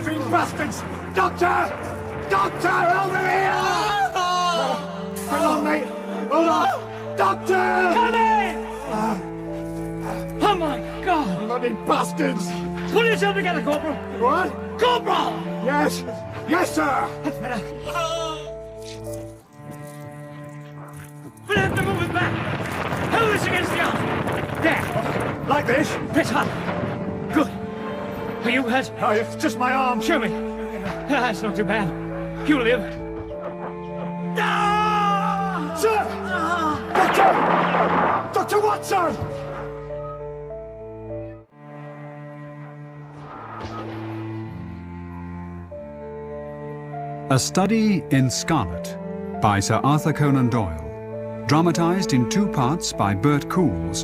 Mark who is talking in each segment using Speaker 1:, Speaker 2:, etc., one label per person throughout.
Speaker 1: murdering bastards! Doctor! Doctor, over here! Hang on, mate. Hold on. Doctor!
Speaker 2: Come in! Oh, my God!
Speaker 1: Bloody bastards!
Speaker 2: Pull yourself together, Corporal!
Speaker 1: What?
Speaker 2: Corporal!
Speaker 1: Yes. Yes, sir.
Speaker 2: That's better. We'll have to move it back. Hold this against the arm. There.
Speaker 1: Like this?
Speaker 2: Press hard. Good. Are you hurt?
Speaker 1: Oh, it's just my arm.
Speaker 2: Show me. That's not too bad. You'll live. Ah!
Speaker 1: Sir! Doctor! Dr. Watson!
Speaker 3: A Study in Scarlet by Sir Arthur Conan Doyle, dramatised in 2 parts by Bert Coules,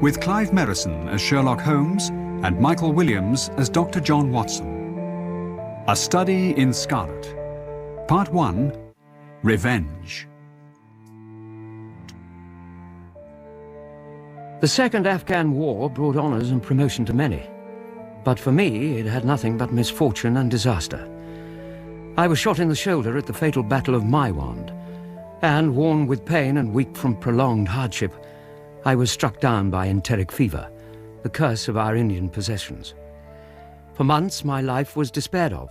Speaker 3: with Clive Merrison as Sherlock Holmes and Michael Williams as Dr. John Watson. A Study in Scarlet, Part 1, Revenge.
Speaker 4: The Second Afghan War brought honours and promotion to many, but for me it had nothing but misfortune and disaster. I was shot in the shoulder at the fatal Battle of Maiwand, and, worn with pain and weak from prolonged hardship, I was struck down by enteric fever, the curse of our Indian possessions. For months my life was despaired of,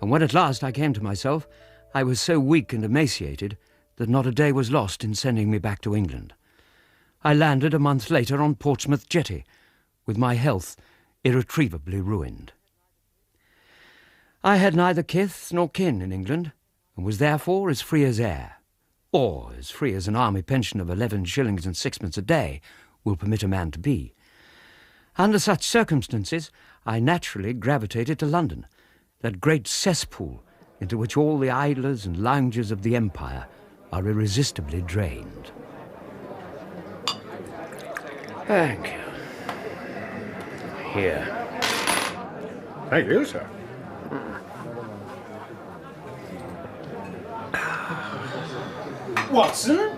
Speaker 4: and when at last I came to myself, I was so weak and emaciated that not a day was lost in sending me back to England. I landed a month later on Portsmouth Jetty, with my health irretrievably ruined. I had neither kith nor kin in England, and was therefore as free as air, or as free as an army pension of 11 shillings and 6pence a day will permit a man to be. Under such circumstances, I naturally gravitated to London, that great cesspool into which all the idlers and loungers of the empire are irresistibly drained. Thank you. Here.
Speaker 1: Thank you, sir.
Speaker 5: Watson?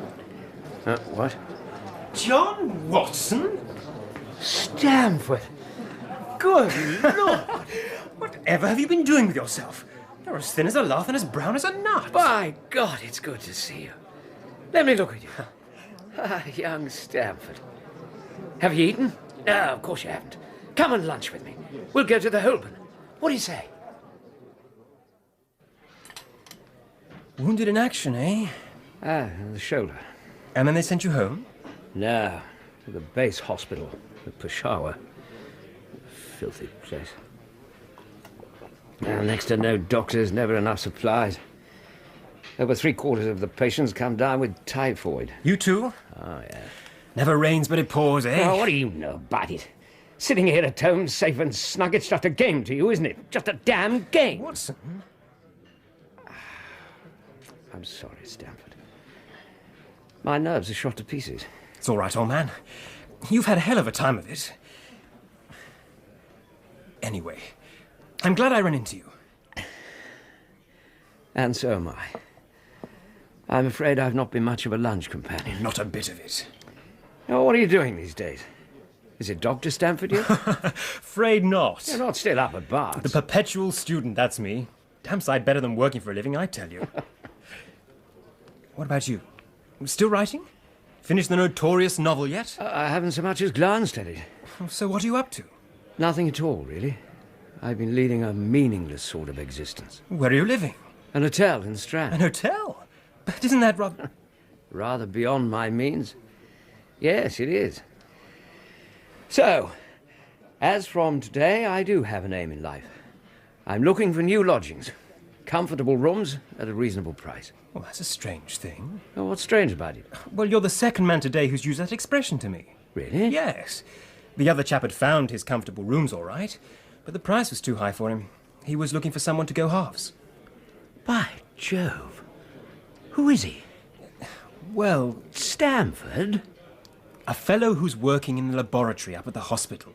Speaker 4: What?
Speaker 5: John Watson?
Speaker 4: Stamford!
Speaker 5: Good Lord! Whatever have you been doing with yourself? You're as thin as a lath and as brown as a nut.
Speaker 4: By God, it's good to see you. Let me look at you. Young Stamford. Have you eaten? No, of course you haven't. Come and lunch with me. We'll go to the Holborn. What do you say?
Speaker 5: Wounded in action, eh?
Speaker 4: The shoulder.
Speaker 5: And then they sent you home?
Speaker 4: No, to the base hospital at Peshawar. Filthy place. Now, next to no doctors, never enough supplies. Over 3/4 of the patients come down with typhoid.
Speaker 5: You too?
Speaker 4: Oh, yeah.
Speaker 5: Never rains but it pours, eh?
Speaker 4: Oh, what do you know about it? Sitting here at home, safe and snug, it's just a game to you, isn't it? Just a damn game.
Speaker 5: Watson?
Speaker 4: I'm sorry, Stamford. My nerves are shot to pieces.
Speaker 5: It's all right, old man. You've had a hell of a time of it. Anyway, I'm glad I ran into you.
Speaker 4: And so am I. I'm afraid I've not been much of a lunch companion.
Speaker 5: Not a bit of it.
Speaker 4: Oh, what are you doing these days? Is it Dr. Stamford you?
Speaker 5: Afraid not.
Speaker 4: You're not still up at Bart's.
Speaker 5: The perpetual student, that's me. Damn sight better than working for a living, I tell you. What about you? Still writing? Finished the notorious novel yet?
Speaker 4: I haven't so much as glanced at it.
Speaker 5: So what are you up to?
Speaker 4: Nothing at all, really. I've been leading a meaningless sort of existence.
Speaker 5: Where are you living?
Speaker 4: An hotel in Strand.
Speaker 5: An hotel? But isn't that rather...
Speaker 4: Rather beyond my means. Yes, it is. So, as from today, I do have an aim in life. I'm looking for new lodgings. Comfortable rooms at a reasonable price.
Speaker 5: Well, that's a strange thing.
Speaker 4: Oh, what's strange about it?
Speaker 5: Well, you're the second man today who's used that expression to me.
Speaker 4: Really?
Speaker 5: Yes. The other chap had found his comfortable rooms all right, but the price was too high for him. He was looking for someone to go halves.
Speaker 4: By Jove. Who is he?
Speaker 5: Well,
Speaker 4: Stamford?
Speaker 5: a fellow who's working in the laboratory up at the hospital.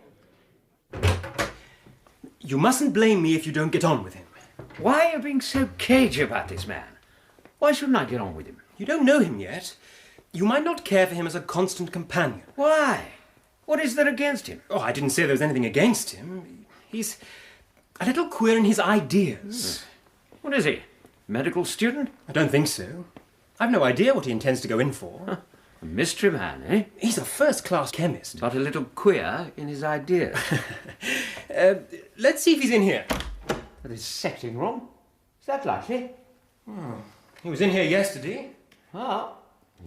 Speaker 5: You mustn't blame me if you don't get on with him.
Speaker 4: Why are you being so cagey about this man? Why shouldn't I get on with him?
Speaker 5: You don't know him yet. You might not care for him as a constant companion.
Speaker 4: Why? What is there against him?
Speaker 5: Oh, I didn't say there was anything against him. He's A little queer in his ideas.
Speaker 4: What is he? Medical student?
Speaker 5: I don't think so. I've no idea what he intends to go in for.
Speaker 4: A mystery man, eh?
Speaker 5: He's a first-class chemist.
Speaker 4: But a little queer in his ideas.
Speaker 5: Let's see if he's in here.
Speaker 4: But his setting room? Is that likely?
Speaker 5: He was in here yesterday.
Speaker 4: Ah,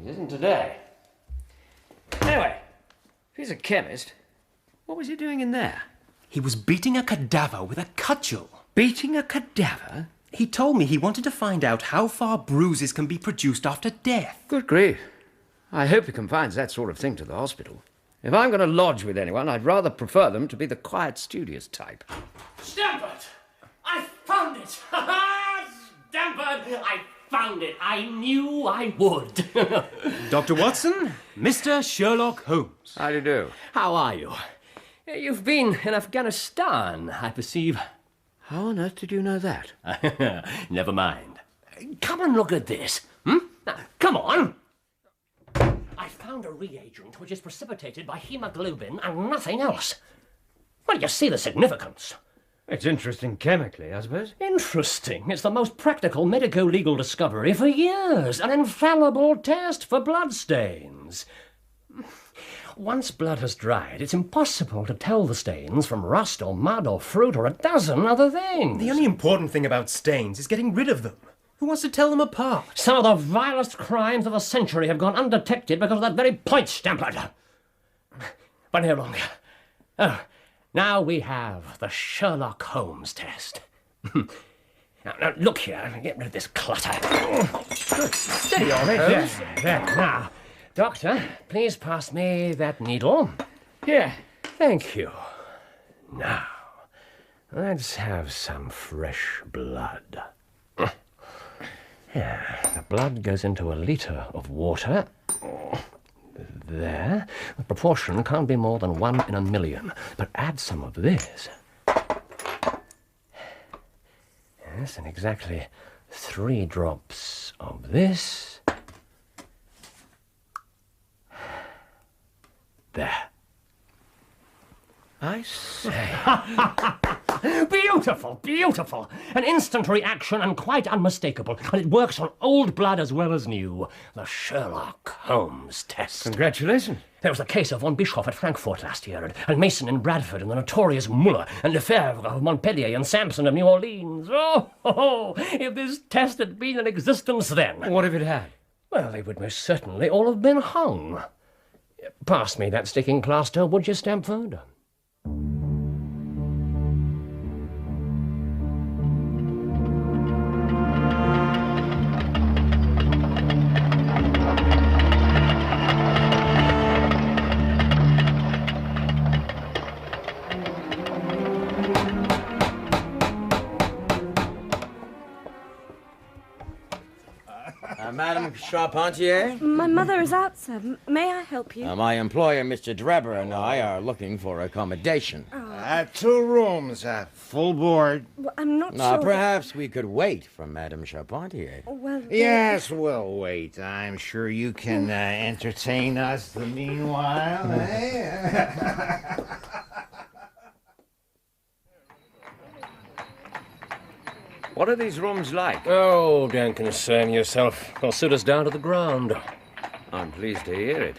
Speaker 4: he isn't today. Anyway, if he's a chemist, what was he doing in there?
Speaker 5: He was beating a cadaver with a cudgel.
Speaker 4: Beating a cadaver?
Speaker 5: He told me he wanted to find out how far bruises can be produced after death.
Speaker 4: Good grief. I hope he confines that sort of thing to the hospital. If I'm going to lodge with anyone, I'd rather prefer them to be the quiet, studious type.
Speaker 2: Stamford! I found it! Stamford! I found it! I knew I would.
Speaker 5: Dr. Watson, Mr. Sherlock Holmes.
Speaker 4: How do you do?
Speaker 2: How are you? You've been in Afghanistan, I perceive.
Speaker 4: How on earth did you know that?
Speaker 2: Never mind. Come and look at this. Now, come on. I found a reagent which is precipitated by hemoglobin and nothing else. Well, you see the significance.
Speaker 4: It's interesting chemically, I suppose.
Speaker 2: Interesting. It's the most practical medico-legal discovery for years. An infallible test for bloodstains. Once blood has dried, it's impossible to tell the stains from rust or mud or fruit or a dozen other things.
Speaker 5: The only important thing about stains is getting rid of them. Who wants to tell them apart?
Speaker 2: Some of the vilest crimes of the century have gone undetected because of that very point, Stamford. But no longer. Oh, now we have the Sherlock Holmes test. Now, look here, get rid of this clutter. Steady on it. There. Now, Doctor, please pass me that needle. Here. Thank you. Now, let's have some fresh blood. Yeah, the blood goes into a litre of water. There. The proportion can't be more than 1 in a million. But add some of this. Yes, and exactly 3 drops of this. There. I say. Beautiful, beautiful. An instant reaction and quite unmistakable. And it works on old blood as well as new. The Sherlock Holmes test.
Speaker 4: Congratulations.
Speaker 2: There was the case of von Bischoff at Frankfurt last year, and Mason in Bradford, and the notorious Muller, and Lefebvre of Montpellier, and Sampson of New Orleans. Oh, if this test had been in existence then.
Speaker 4: What if it had?
Speaker 2: Well, they would most certainly all have been hung. Pass me that sticking plaster, would you, Stamford?
Speaker 6: Madame Charpentier?
Speaker 7: My mother is out, sir. May I help you?
Speaker 6: My employer, Mr. Drebber, and I are looking for accommodation.
Speaker 8: 2 rooms, full board.
Speaker 7: Well, I'm not sure.
Speaker 6: Perhaps we could wait for Madame Charpentier.
Speaker 7: Well,
Speaker 8: Yes, we'll wait. I'm sure you can entertain us the meanwhile, eh?
Speaker 4: What are these rooms like?
Speaker 2: Oh, don't concern yourself. They'll suit us down to the ground.
Speaker 4: I'm pleased to hear it.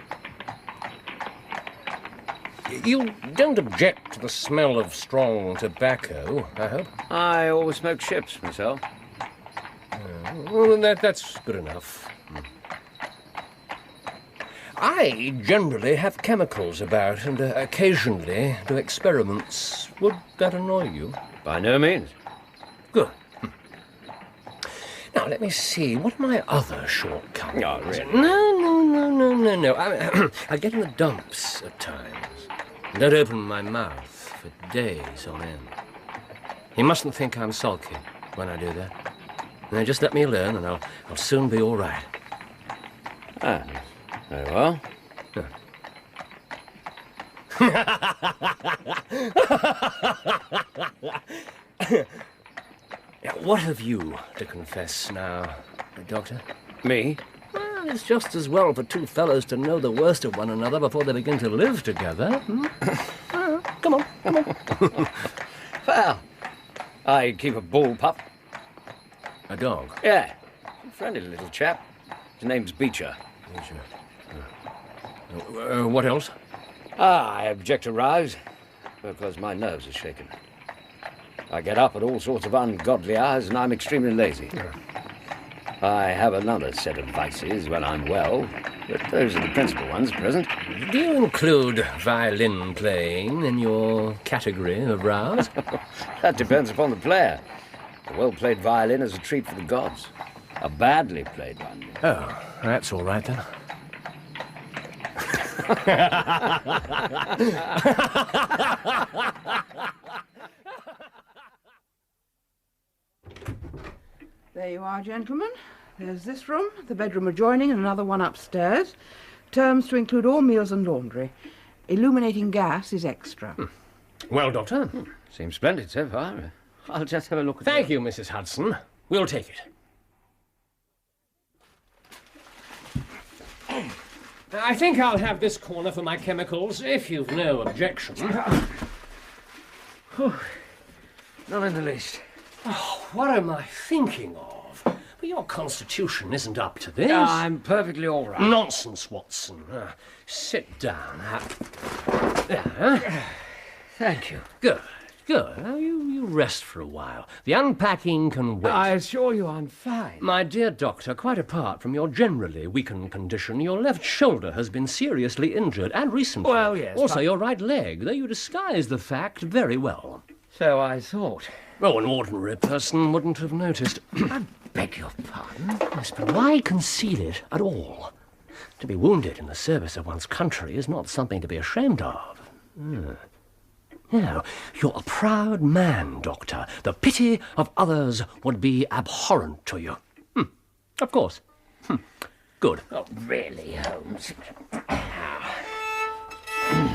Speaker 2: You don't object to the smell of strong tobacco, I hope?
Speaker 4: I always smoke ships myself.
Speaker 2: Well, that's good enough. I generally have chemicals about and occasionally do experiments. Would that annoy you?
Speaker 4: By no means.
Speaker 2: Good. Now, let me see. What are my other shortcomings?
Speaker 4: Oh, really?
Speaker 2: No. I get in the dumps at times. Don't open my mouth for days on end. You mustn't think I'm sulky when I do that. Now, just let me alone and I'll soon be all right.
Speaker 4: Ah, very well.
Speaker 2: What have you to confess now, Doctor?
Speaker 4: Me?
Speaker 2: Well, it's just as well for 2 fellows to know the worst of one another before they begin to live together. Come on.
Speaker 4: Well, I keep a bull pup.
Speaker 2: A dog?
Speaker 4: Yeah. A friendly little chap. His name's Beecher.
Speaker 2: What else?
Speaker 4: I object to rows because my nerves are shaken. I get up at all sorts of ungodly hours and I'm extremely lazy. I have another set of vices when I'm well, but those are the principal ones at present.
Speaker 2: Do you include violin playing in your category of rows?
Speaker 4: That depends upon the player. A well-played violin is a treat for the gods. A badly played one.
Speaker 2: Oh, that's all right then.
Speaker 9: There you are, gentlemen. There's this room, the bedroom adjoining, and another one upstairs. Terms to include all meals and laundry. Illuminating gas is extra.
Speaker 2: Well, Doctor.
Speaker 4: Seems splendid so far. I'll just have a look at
Speaker 2: Thank you, Mrs. Hudson. We'll take it. I think I'll have this corner for my chemicals, if you've no objection.
Speaker 4: Not in the least.
Speaker 2: Oh, what am I thinking of? Well, your constitution isn't up to this.
Speaker 4: I'm perfectly all right.
Speaker 2: Nonsense, Watson. Sit down. There.
Speaker 4: Thank you.
Speaker 2: Good, good. Now, you rest for a while. The unpacking can wait.
Speaker 4: I assure you I'm fine.
Speaker 2: My dear doctor, quite apart from your generally weakened condition, your left shoulder has been seriously injured, and recently.
Speaker 4: Well, yes,
Speaker 2: Also,
Speaker 4: but-
Speaker 2: your right leg, though you disguise the fact very well.
Speaker 4: So I thought.
Speaker 2: Oh, an ordinary person wouldn't have noticed.
Speaker 4: I beg your pardon?
Speaker 2: Yes, but why conceal it at all? To be wounded in the service of one's country is not something to be ashamed of. No, you're a proud man, Doctor. The pity of others would be abhorrent to you. Of course. Good.
Speaker 4: Oh, really, Holmes?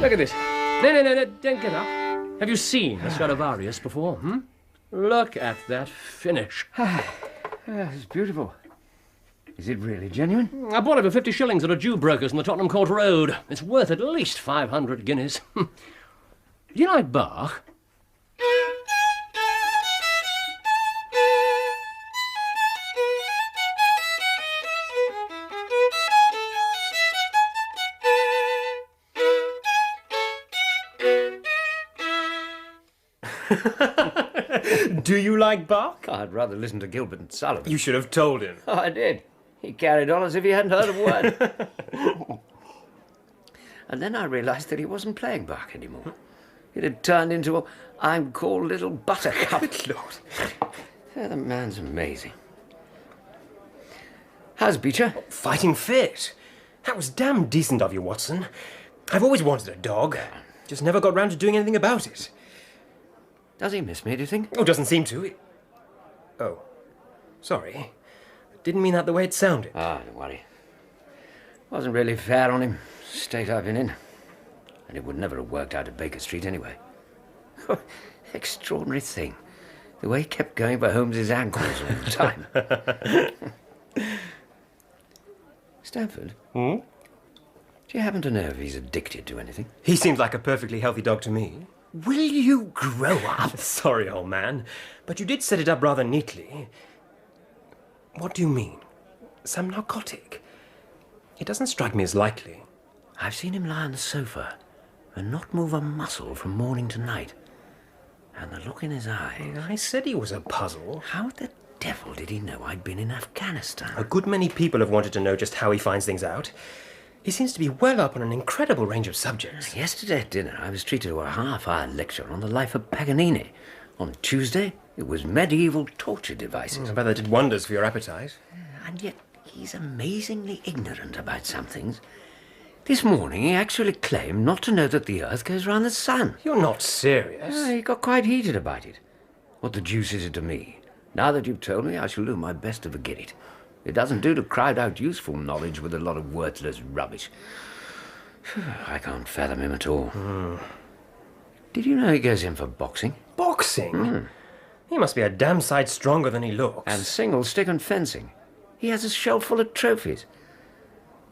Speaker 2: Look at this. No, don't get up. Have you seen a Stradivarius before? Look at that finish.
Speaker 4: It's beautiful. Is it really genuine?
Speaker 2: I bought it for 50 shillings at a Jew broker's in the Tottenham Court Road. It's worth at least 500 guineas. Do you like Bach?
Speaker 5: Do you like Bach?
Speaker 4: I'd rather listen to Gilbert and Sullivan.
Speaker 5: You should have told him.
Speaker 4: Oh, I did. He carried on as if he hadn't heard a word. And then I realised that he wasn't playing Bach anymore. It had turned into a I'm called Little Buttercup.
Speaker 5: Good Lord.
Speaker 4: Yeah, the man's amazing. How's Beecher?
Speaker 5: Fighting fit. That was damn decent of you, Watson. I've always wanted a dog. Just never got round to doing anything about it.
Speaker 4: Does he miss me, do you think?
Speaker 5: Oh, doesn't seem to. Oh. Sorry. Didn't mean that the way it sounded.
Speaker 4: Ah, don't worry. Wasn't really fair on him. State I've been in. And it would never have worked out at Baker Street anyway. Extraordinary thing. The way he kept going for Holmes's ankles all the time. Stanford? Do you happen to know if he's addicted to anything?
Speaker 5: He seems like a perfectly healthy dog to me.
Speaker 4: Will you grow up?
Speaker 5: Sorry, old man, but you did set it up rather neatly. What do you mean? Some narcotic? It doesn't strike me as likely.
Speaker 4: I've seen him lie on the sofa and not move a muscle from morning to night. And the look in his eye.
Speaker 5: I said he was a puzzle.
Speaker 4: How the devil did he know I'd been in Afghanistan?
Speaker 5: A good many people have wanted to know just how he finds things out. He seems to be well up on an incredible range of subjects.
Speaker 4: Yesterday at dinner, I was treated to a half-hour lecture on the life of Paganini. On Tuesday, it was medieval torture devices.
Speaker 5: I bet that did wonders for your appetite.
Speaker 4: And yet, he's amazingly ignorant about some things. This morning, he actually claimed not to know that the Earth goes round the sun.
Speaker 5: You're not serious.
Speaker 4: He got quite heated about it. What the deuce is it to me? Now that you've told me, I shall do my best to forget it. It doesn't do to crowd out useful knowledge with a lot of worthless rubbish. I can't fathom him at all. Did you know he goes in for boxing?
Speaker 5: Boxing? He must be a damn sight stronger than he looks.
Speaker 4: And single stick and fencing. He has a shelf full of trophies.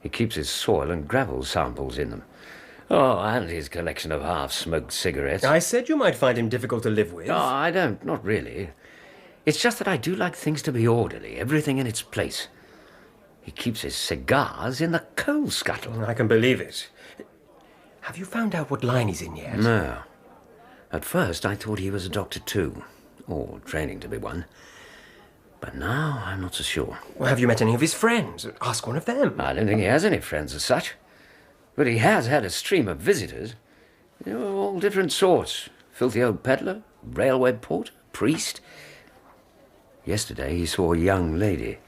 Speaker 4: He keeps his soil and gravel samples in them. Oh, and his collection of half-smoked cigarettes.
Speaker 5: I said you might find him difficult to live with.
Speaker 4: Oh, I don't. Not really. It's just that I do like things to be orderly, everything in its place. He keeps his cigars in the coal scuttle.
Speaker 5: I can believe it. Have you found out what line he's in yet?
Speaker 4: No. At first, I thought he was a doctor too, or training to be one. But now, I'm not so sure.
Speaker 5: Well, have you met any of his friends? Ask one of them.
Speaker 4: I don't think he has any friends as such. But he has had a stream of visitors. You know, all different sorts. Filthy old peddler, railway porter, priest. Yesterday, he saw a young lady.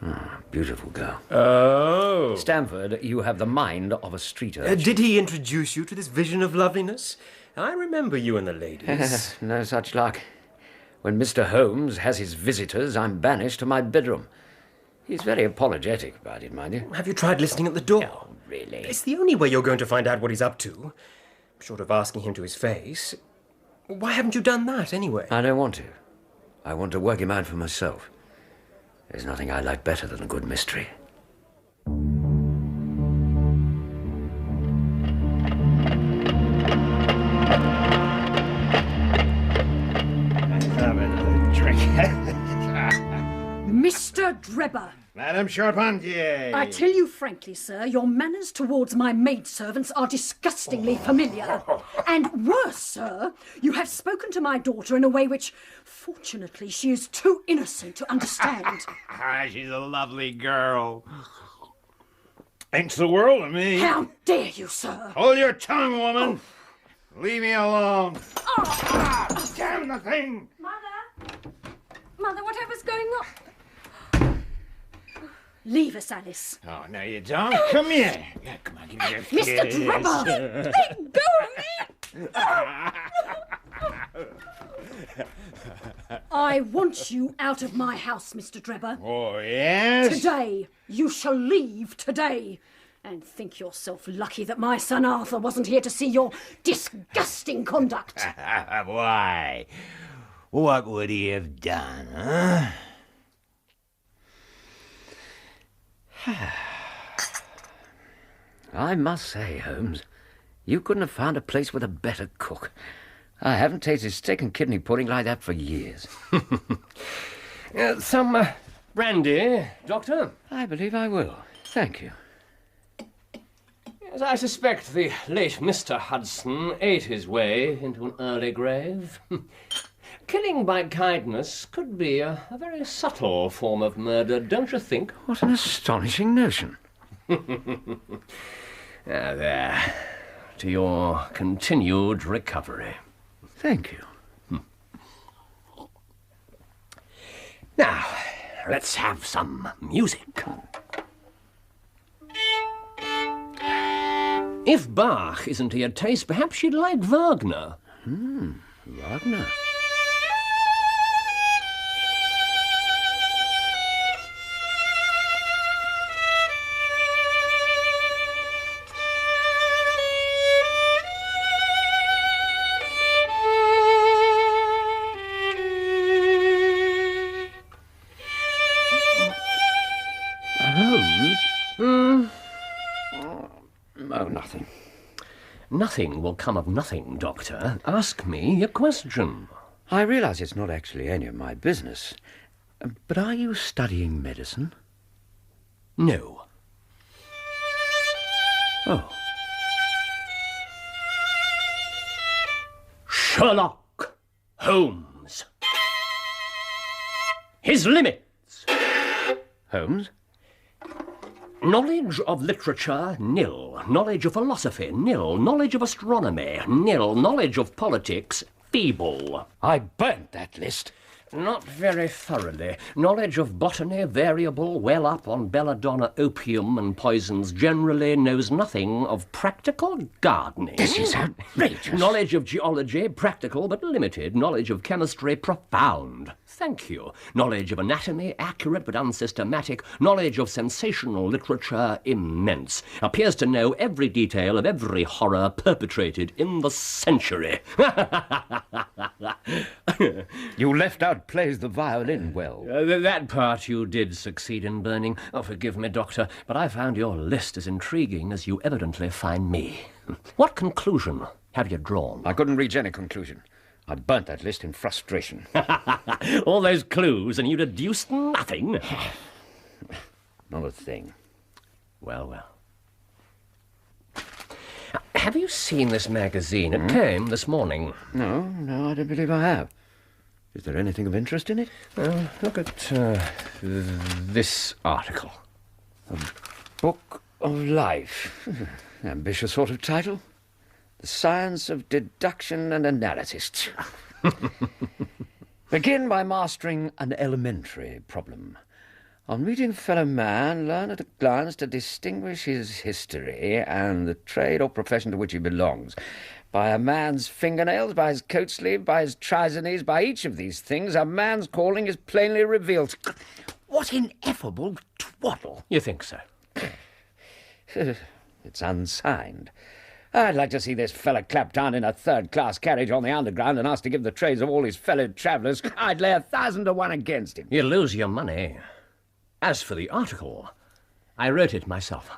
Speaker 4: Oh, beautiful girl.
Speaker 5: Oh.
Speaker 4: Stamford, you have the mind of a street urchin.
Speaker 5: Did he introduce you to this vision of loveliness? I remember you and the ladies.
Speaker 4: No such luck. When Mr. Holmes has his visitors, I'm banished to my bedroom. He's very apologetic about it, mind you.
Speaker 5: Have you tried listening at the door?
Speaker 4: Oh, really?
Speaker 5: It's the only way you're going to find out what he's up to. Short of asking him to his face. Why haven't you done that, anyway?
Speaker 4: I don't want to. I want to work him out for myself. There's nothing I like better than a good mystery.
Speaker 8: Have another drink.
Speaker 10: Mr. Drebber.
Speaker 8: Madame Charpentier.
Speaker 10: I tell you frankly, sir, your manners towards my maidservants are disgustingly familiar. And worse, sir, you have spoken to my daughter in a way which, fortunately, she is too innocent to understand.
Speaker 8: She's a lovely girl. Thinks the world of me.
Speaker 10: How dare you, sir?
Speaker 8: Hold your tongue, woman. Leave me alone. Damn the thing.
Speaker 10: Mother, whatever's going on? Leave us, Alice.
Speaker 8: Oh, no, you don't. Come here. Yeah, come on, give me your
Speaker 10: Mr.
Speaker 8: kiss.
Speaker 10: Drebber! Let go of me! I want you out of my house, Mr. Drebber.
Speaker 8: Oh, yes?
Speaker 10: Today. You shall leave today. And think yourself lucky that my son Arthur wasn't here to see your disgusting conduct.
Speaker 8: Why? What would he have done, huh?
Speaker 4: I must say, Holmes, you couldn't have found a place with a better cook. I haven't tasted steak and kidney pudding like that for years.
Speaker 2: Some brandy, Doctor?
Speaker 4: I believe I will. Thank you.
Speaker 2: As I suspect the late Mr. Hudson ate his way into an early grave. Killing by kindness could be a very subtle form of murder, don't you think?
Speaker 4: What an astonishing notion.
Speaker 2: There. To your continued recovery.
Speaker 4: Thank you.
Speaker 2: Now, let's have some music. If Bach isn't to your taste, perhaps you'd like Wagner.
Speaker 4: Wagner. Oh, nothing.
Speaker 2: Nothing will come of nothing, Doctor. Ask me a question.
Speaker 4: I realize it's not actually any of my business, but are you studying medicine?
Speaker 2: No.
Speaker 4: Oh.
Speaker 2: Sherlock Holmes. His limits.
Speaker 4: Holmes?
Speaker 2: Knowledge of literature, nil. Knowledge of philosophy, nil. Knowledge of astronomy, nil. Knowledge of politics, feeble.
Speaker 4: I burnt that list.
Speaker 2: Not very thoroughly. Knowledge of botany, variable, well up on belladonna, opium and poisons generally. Knows nothing of practical gardening.
Speaker 4: This is outrageous.
Speaker 2: Knowledge of geology, practical but limited. Knowledge of chemistry, profound. Thank you. Knowledge of anatomy, accurate but unsystematic. Knowledge of sensational literature, immense. Appears to know every detail of every horror perpetrated in the century.
Speaker 4: You left out but plays the violin well.
Speaker 2: That part you did succeed in burning. Oh, forgive me, Doctor, but I found your list as intriguing as you evidently find me. What conclusion have you drawn?
Speaker 4: I couldn't reach any conclusion. I burnt that list in frustration.
Speaker 2: All those clues, and you deduced nothing?
Speaker 4: Not a thing.
Speaker 2: Well. Have you seen this magazine? It came this morning.
Speaker 4: No, I don't believe I have. Is there anything of interest in it?
Speaker 2: Look at this article.
Speaker 4: A Book of Life. Ambitious sort of title. The Science of Deduction and Analysis. Begin by mastering an elementary problem. On meeting a fellow man, learn at a glance to distinguish his history and the trade or profession to which he belongs. By a man's fingernails, by his coat sleeve, by his trisomies, by each of these things, a man's calling is plainly revealed. What ineffable twaddle!
Speaker 2: You think so?
Speaker 4: It's unsigned. I'd like to see this fella clapped down in a third-class carriage on the Underground and asked to give the trades of all his fellow travellers. I'd lay 1,000 to 1 against him.
Speaker 2: You lose your money. As for the article, I wrote it myself.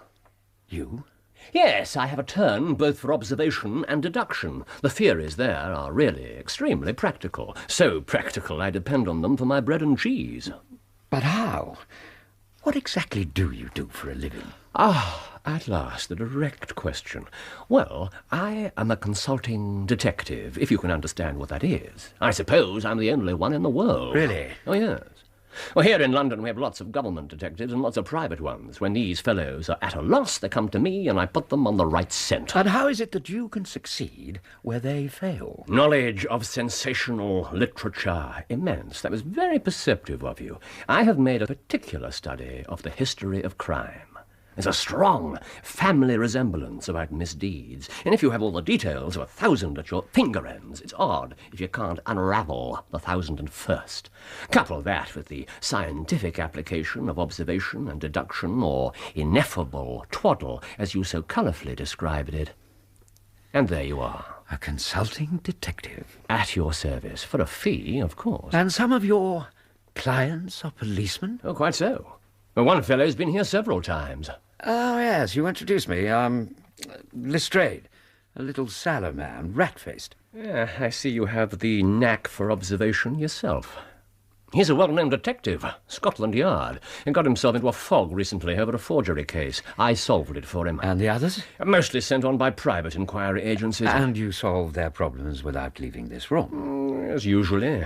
Speaker 4: You?
Speaker 2: Yes, I have a turn both for observation and deduction. The theories there are really extremely practical. So practical I depend on them for my bread and cheese.
Speaker 4: But how? What exactly do you do for a living?
Speaker 2: At last, the direct question. Well, I am a consulting detective, if you can understand what that is. I suppose I'm the only one in the world.
Speaker 4: Really?
Speaker 2: Oh, yes. Well, here in London we have lots of government detectives and lots of private ones. When these fellows are at a loss, they come to me and I put them on the right scent.
Speaker 4: And how is it that you can succeed where they fail?
Speaker 2: Knowledge of sensational literature. Immense. That was very perceptive of you. I have made a particular study of the history of crime. There's a strong family resemblance about misdeeds, and if you have all the details of 1,000 at your finger ends, it's odd if you can't unravel the 1,001st. Couple that with the scientific application of observation and deduction, or ineffable twaddle, as you so colourfully described it, and there you are.
Speaker 4: A consulting detective.
Speaker 2: At your service, for a fee, of course.
Speaker 4: And some of your clients are policemen?
Speaker 2: Oh, quite so. Well, one fellow's been here several times.
Speaker 4: Oh, yes, you introduced me. Lestrade. A little sallow man, rat-faced.
Speaker 2: Yeah, I see you have the knack for observation yourself. He's a well-known detective, Scotland Yard, and got himself into a fog recently over a forgery case. I solved it for him.
Speaker 4: And the others?
Speaker 2: Mostly sent on by private inquiry agencies.
Speaker 4: And you solved their problems without leaving this room?
Speaker 2: As usually.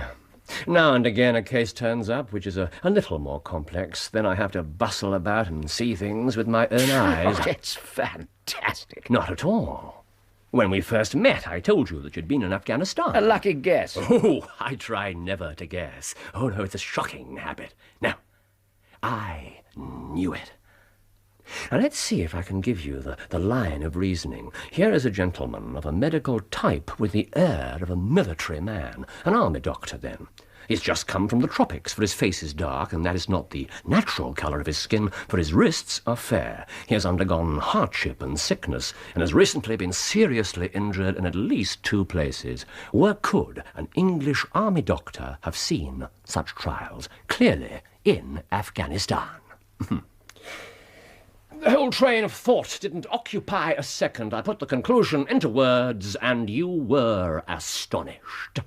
Speaker 2: Now and again a case turns up which is a little more complex. Then I have to bustle about and see things with my own eyes.
Speaker 4: It's fantastic.
Speaker 2: Not at all. When we first met, I told you that you'd been in Afghanistan.
Speaker 4: A lucky guess.
Speaker 2: Oh, I try never to guess. Oh, no, it's a shocking habit. No, I knew it. Now, let's see if I can give you the line of reasoning. Here is a gentleman of a medical type with the air of a military man. An army doctor, then. He's just come from the tropics, for his face is dark, and that is not the natural colour of his skin, for his wrists are fair. He has undergone hardship and sickness, and has recently been seriously injured in at least 2 places. Where could an English army doctor have seen such trials? Clearly in Afghanistan. The whole train of thought didn't occupy a second. I put the conclusion into words, and you were astonished.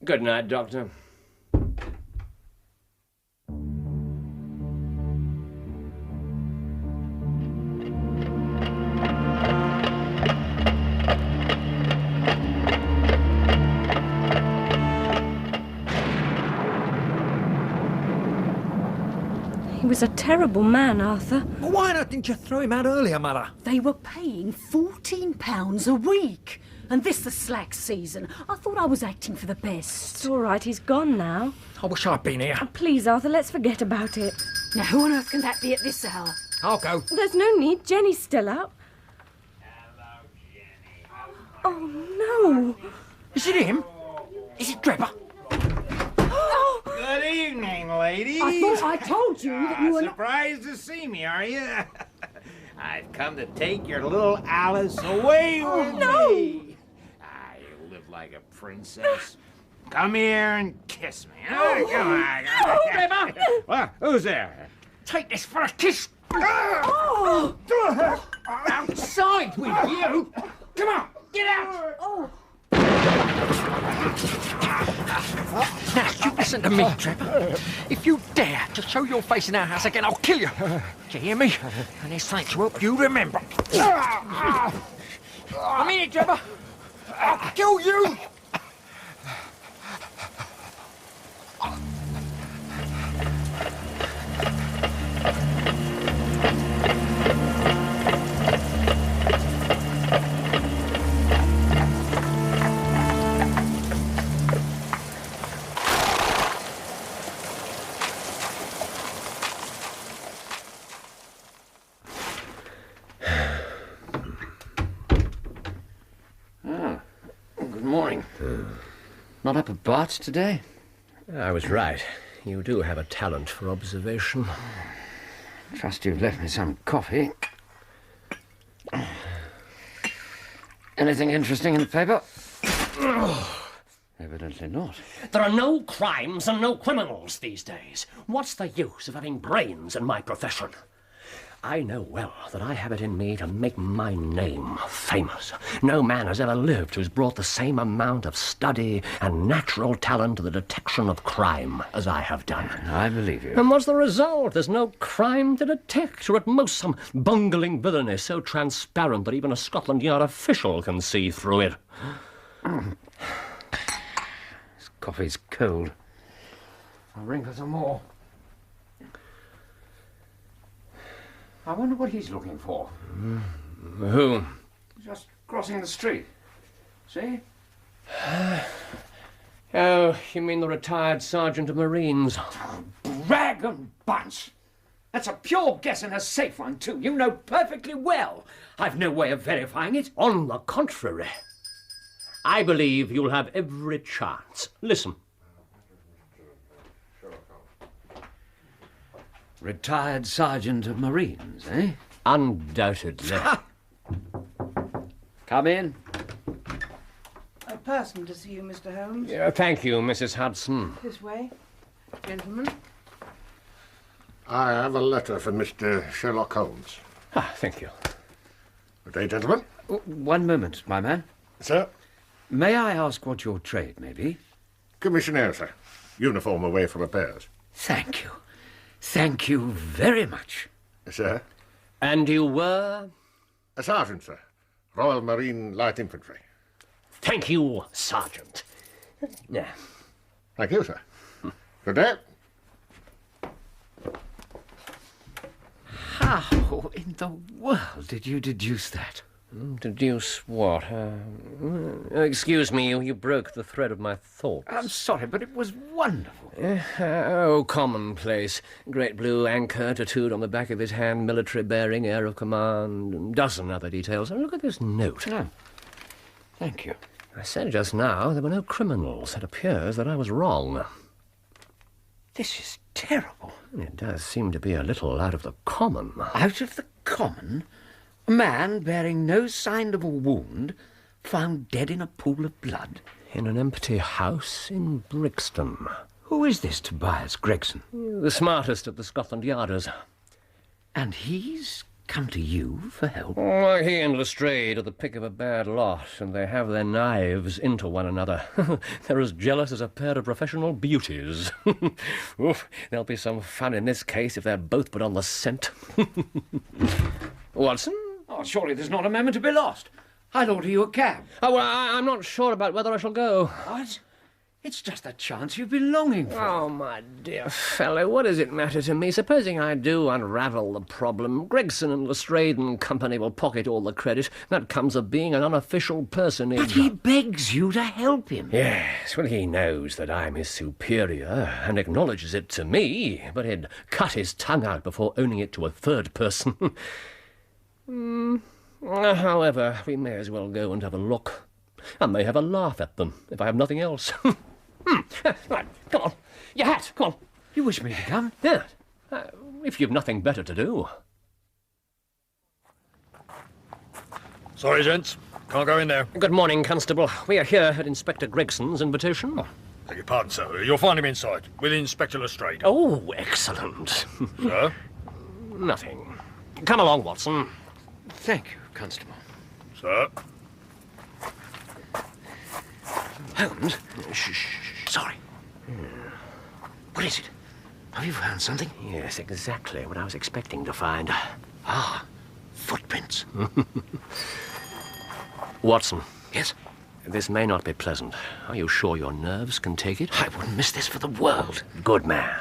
Speaker 2: Good night, Doctor.
Speaker 7: He was a terrible man, Arthur.
Speaker 1: Well, why didn't you throw him out earlier, Mother?
Speaker 10: They were paying £14 a week. And this the slack season. I thought I was acting for the best.
Speaker 7: It's all right, he's gone now.
Speaker 1: I wish I'd been here.
Speaker 7: Oh, please, Arthur, let's forget about it.
Speaker 10: Now, who on earth can that be at this hour?
Speaker 1: I'll go.
Speaker 7: There's no need. Jenny's still up.
Speaker 8: Hello, Jenny.
Speaker 7: Oh, no.
Speaker 1: Is it him? Is it Drebber?
Speaker 8: Good evening, ladies.
Speaker 10: I thought I told you that you were not...
Speaker 8: Surprised to see me, are you? I've come to take your little Alice away with me. like a princess. Come here and kiss me. Oh, come on.
Speaker 1: Trevor!
Speaker 8: What? Who's there?
Speaker 1: Take this for a kiss!
Speaker 8: Outside with you! Come on, get out!
Speaker 1: Now, you listen to me, Trevor. If you dare to show your face in our house again, I'll kill you. Do you hear me? And there's something to help you remember. I mean it, Trevor. I'll kill you!
Speaker 4: Not up a Bart today?
Speaker 2: I was right. You do have a talent for observation.
Speaker 4: Trust you've left me some coffee. Anything interesting in the paper? Evidently not.
Speaker 2: There are no crimes and no criminals these days. What's the use of having brains in my profession? I know well that I have it in me to make my name famous. No man has ever lived who's brought the same amount of study and natural talent to the detection of crime as I have done.
Speaker 4: I believe you.
Speaker 2: And what's the result? There's no crime to detect, or at most some bungling villainy so transparent that even a Scotland Yard official can see through it.
Speaker 4: This coffee's cold. I'll ring for some more. I wonder what he's looking for.
Speaker 2: Who?
Speaker 4: Just crossing the street. See?
Speaker 2: Oh, you mean the retired Sergeant of Marines?
Speaker 1: Brag and bunch! That's a pure guess and a safe one, too. You know perfectly well. I've no way of verifying it.
Speaker 2: On the contrary, I believe you'll have every chance. Listen.
Speaker 4: Retired Sergeant of Marines, eh?
Speaker 2: Undoubtedly.
Speaker 4: Come in.
Speaker 9: A person to see you, Mr. Holmes.
Speaker 2: Thank you, Mrs. Hudson.
Speaker 9: This way. Gentlemen.
Speaker 11: I have a letter for Mr. Sherlock Holmes.
Speaker 2: Ah, thank you.
Speaker 11: Good day, gentlemen.
Speaker 4: One moment, my man.
Speaker 11: Sir?
Speaker 4: May I ask what your trade may be?
Speaker 11: Commissionaire, sir. Uniform away from repairs.
Speaker 4: Thank you. Thank you very much.
Speaker 11: Sir?
Speaker 2: And you were?
Speaker 11: A sergeant, sir. Royal Marine Light Infantry.
Speaker 2: Thank you, Sergeant. Yeah.
Speaker 11: Thank you, sir. Good day.
Speaker 4: How in the world did you deduce that?
Speaker 2: Deduce what? Excuse me, you broke the thread of my thoughts.
Speaker 4: I'm sorry, but it was wonderful.
Speaker 2: Commonplace. Great blue anchor tattooed on the back of his hand, military bearing, air of command, and a dozen other details. And look at this note.
Speaker 4: Oh. Thank you.
Speaker 2: I said just now there were no criminals. It appears that I was wrong.
Speaker 4: This is terrible.
Speaker 2: It does seem to be a little out of the common.
Speaker 4: Out of the common? A man bearing no sign of a wound, found dead in a pool of blood.
Speaker 2: In an empty house in Brixton.
Speaker 4: Who is this Tobias Gregson?
Speaker 2: The smartest of the Scotland Yarders.
Speaker 4: And he's come to you for help?
Speaker 2: Oh, he and Lestrade are the pick of a bad lot, and they have their knives into one another. They're as jealous as a pair of professional beauties. Oof, there'll be some fun in this case if they're both put on the scent. Watson?
Speaker 4: Oh, surely there's not a moment to be lost. I'll order you a cab.
Speaker 2: Oh, well, I'm not sure about whether I shall go.
Speaker 4: What? It's just a chance you've been longing for.
Speaker 2: Oh, my dear fellow, what does it matter to me? Supposing I do unravel the problem, Gregson and Lestrade and company will pocket all the credit. That comes of being an unofficial personage.
Speaker 4: But he begs you to help him.
Speaker 2: Yes, well, he knows that I'm his superior and acknowledges it to me, but he'd cut his tongue out before owning it to a third person. However, we may as well go and have a look. I may have a laugh at them, if I have nothing else. Right, come on. Your hat, come on.
Speaker 4: You wish me to come?
Speaker 2: Yeah, if you've nothing better to do.
Speaker 12: Sorry, gents. Can't go in there.
Speaker 2: Good morning, Constable. We are here at Inspector Gregson's invitation.
Speaker 12: Oh, beg your pardon, sir. You'll find him inside, with Inspector Lestrade.
Speaker 2: Oh, excellent.
Speaker 12: Sir?
Speaker 2: Nothing. Come along, Watson.
Speaker 4: Thank you, Constable.
Speaker 12: Sir?
Speaker 4: Holmes? Shh. Sorry. What is it? Have you found something?
Speaker 2: Yes, exactly what I was expecting to find.
Speaker 4: Ah, footprints.
Speaker 2: Watson.
Speaker 4: Yes?
Speaker 2: This may not be pleasant. Are you sure your nerves can take it?
Speaker 4: I wouldn't miss this for the world.
Speaker 2: Good man.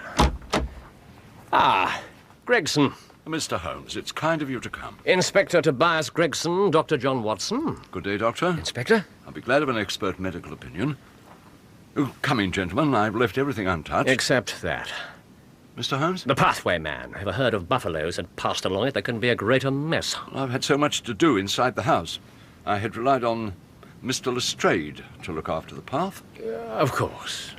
Speaker 2: Ah, Gregson.
Speaker 13: Mr. Holmes, it's kind of you to come.
Speaker 2: Inspector Tobias Gregson, Dr. John Watson.
Speaker 13: Good day, Doctor.
Speaker 4: Inspector?
Speaker 13: I'll be glad of an expert medical opinion. Oh, come in, gentlemen. I've left everything untouched.
Speaker 2: Except that.
Speaker 13: Mr. Holmes?
Speaker 2: The pathway man. If a herd of buffaloes had passed along it, there couldn't be a greater mess.
Speaker 13: I've had so much to do inside the house. I had relied on Mr. Lestrade to look after the path.
Speaker 2: Of course.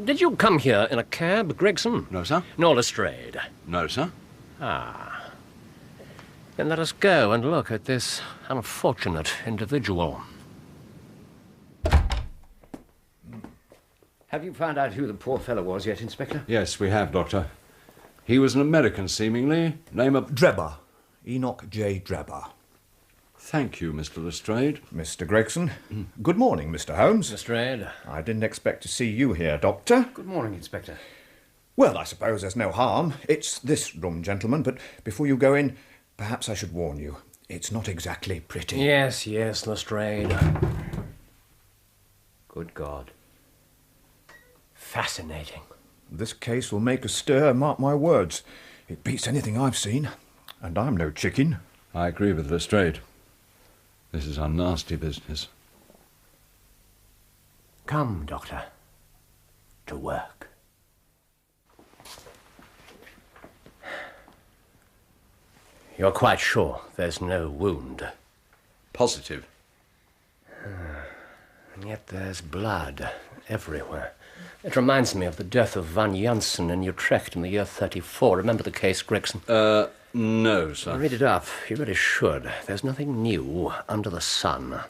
Speaker 2: Did you come here in a cab, Gregson?
Speaker 13: No, sir.
Speaker 2: Nor Lestrade?
Speaker 13: No, sir.
Speaker 2: Ah. Then let us go and look at this unfortunate individual.
Speaker 4: Have you found out who the poor fellow was yet, Inspector?
Speaker 13: Yes, we have, Doctor. He was an American, seemingly. Name of...
Speaker 14: Drebber. Enoch J. Drebber.
Speaker 13: Thank you, Mr. Lestrade.
Speaker 14: Mr. Gregson. Good morning, Mr. Holmes.
Speaker 2: Lestrade.
Speaker 14: I didn't expect to see you here, Doctor.
Speaker 4: Good morning, Inspector.
Speaker 14: Well, I suppose there's no harm. It's this room, gentlemen, but before you go in, perhaps I should warn you. It's not exactly pretty.
Speaker 2: Yes, Lestrade.
Speaker 4: Good God.
Speaker 2: Fascinating.
Speaker 14: This case will make a stir, mark my words. It beats anything I've seen, and I'm no chicken.
Speaker 13: I agree with Lestrade. This is a nasty business.
Speaker 2: Come, Doctor. To work. You're quite sure there's no wound?
Speaker 13: Positive.
Speaker 2: And yet there's blood everywhere. It reminds me of the death of Van Janssen in Utrecht in the year 34. Remember the case, Gregson?
Speaker 13: No, sir.
Speaker 2: Read it up. You really should. There's nothing new under the sun.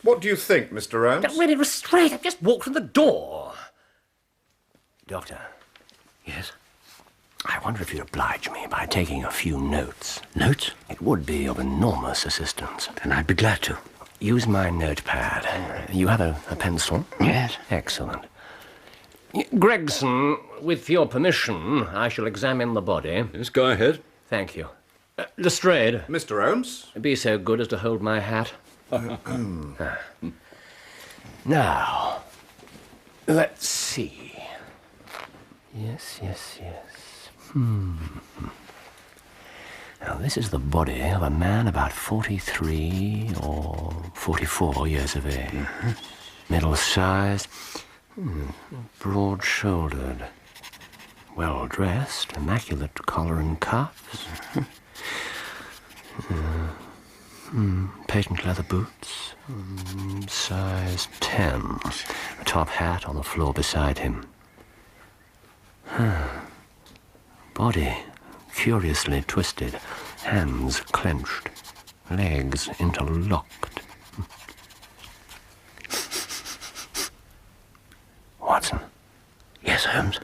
Speaker 14: What do you think, Mr. Holmes?
Speaker 2: Get ready, Lestrade. I've just walked from the door. Doctor.
Speaker 4: Yes?
Speaker 2: I wonder if you'd oblige me by taking a few notes.
Speaker 4: Notes?
Speaker 2: It would be of enormous assistance.
Speaker 4: Then I'd be glad to.
Speaker 2: Use my notepad. You have a pencil?
Speaker 4: Yes.
Speaker 2: Excellent. Gregson, with your permission, I shall examine the body.
Speaker 13: Yes, go ahead.
Speaker 2: Thank you. Lestrade.
Speaker 14: Mr. Holmes?
Speaker 2: Be so good as to hold my hat. Now, let's see. Yes. Now, this is the body of a man about 43 or 44 years of age. Middle-sized, broad-shouldered, well-dressed, immaculate collar and cuffs. Patent leather boots, size 10. A top hat on the floor beside him. Body curiously twisted, hands clenched, legs interlocked. Watson.
Speaker 4: Yes, Holmes?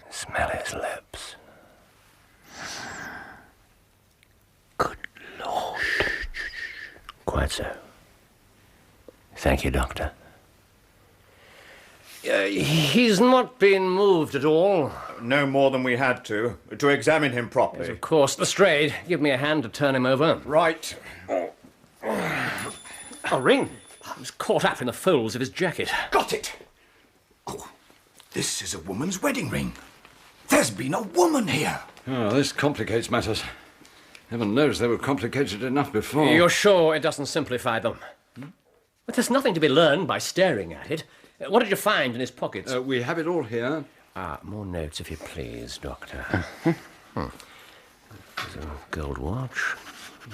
Speaker 2: Smell his lips.
Speaker 4: Good Lord.
Speaker 2: Quite so. Thank you, Doctor. He's not been moved at all.
Speaker 14: No more than we had to examine him properly.
Speaker 2: Yes, of course. Lestrade, give me a hand to turn him over.
Speaker 14: Right.
Speaker 2: A ring. It was caught up in the folds of his jacket.
Speaker 14: Got it! Oh, this is a woman's wedding ring. There's been a woman here.
Speaker 13: Oh, this complicates matters. Heaven knows they were complicated enough before.
Speaker 2: You're sure it doesn't simplify them? But there's nothing to be learned by staring at it. What did you find in his pockets?
Speaker 13: We have it all here.
Speaker 2: More notes, if you please, Doctor. There's a gold watch,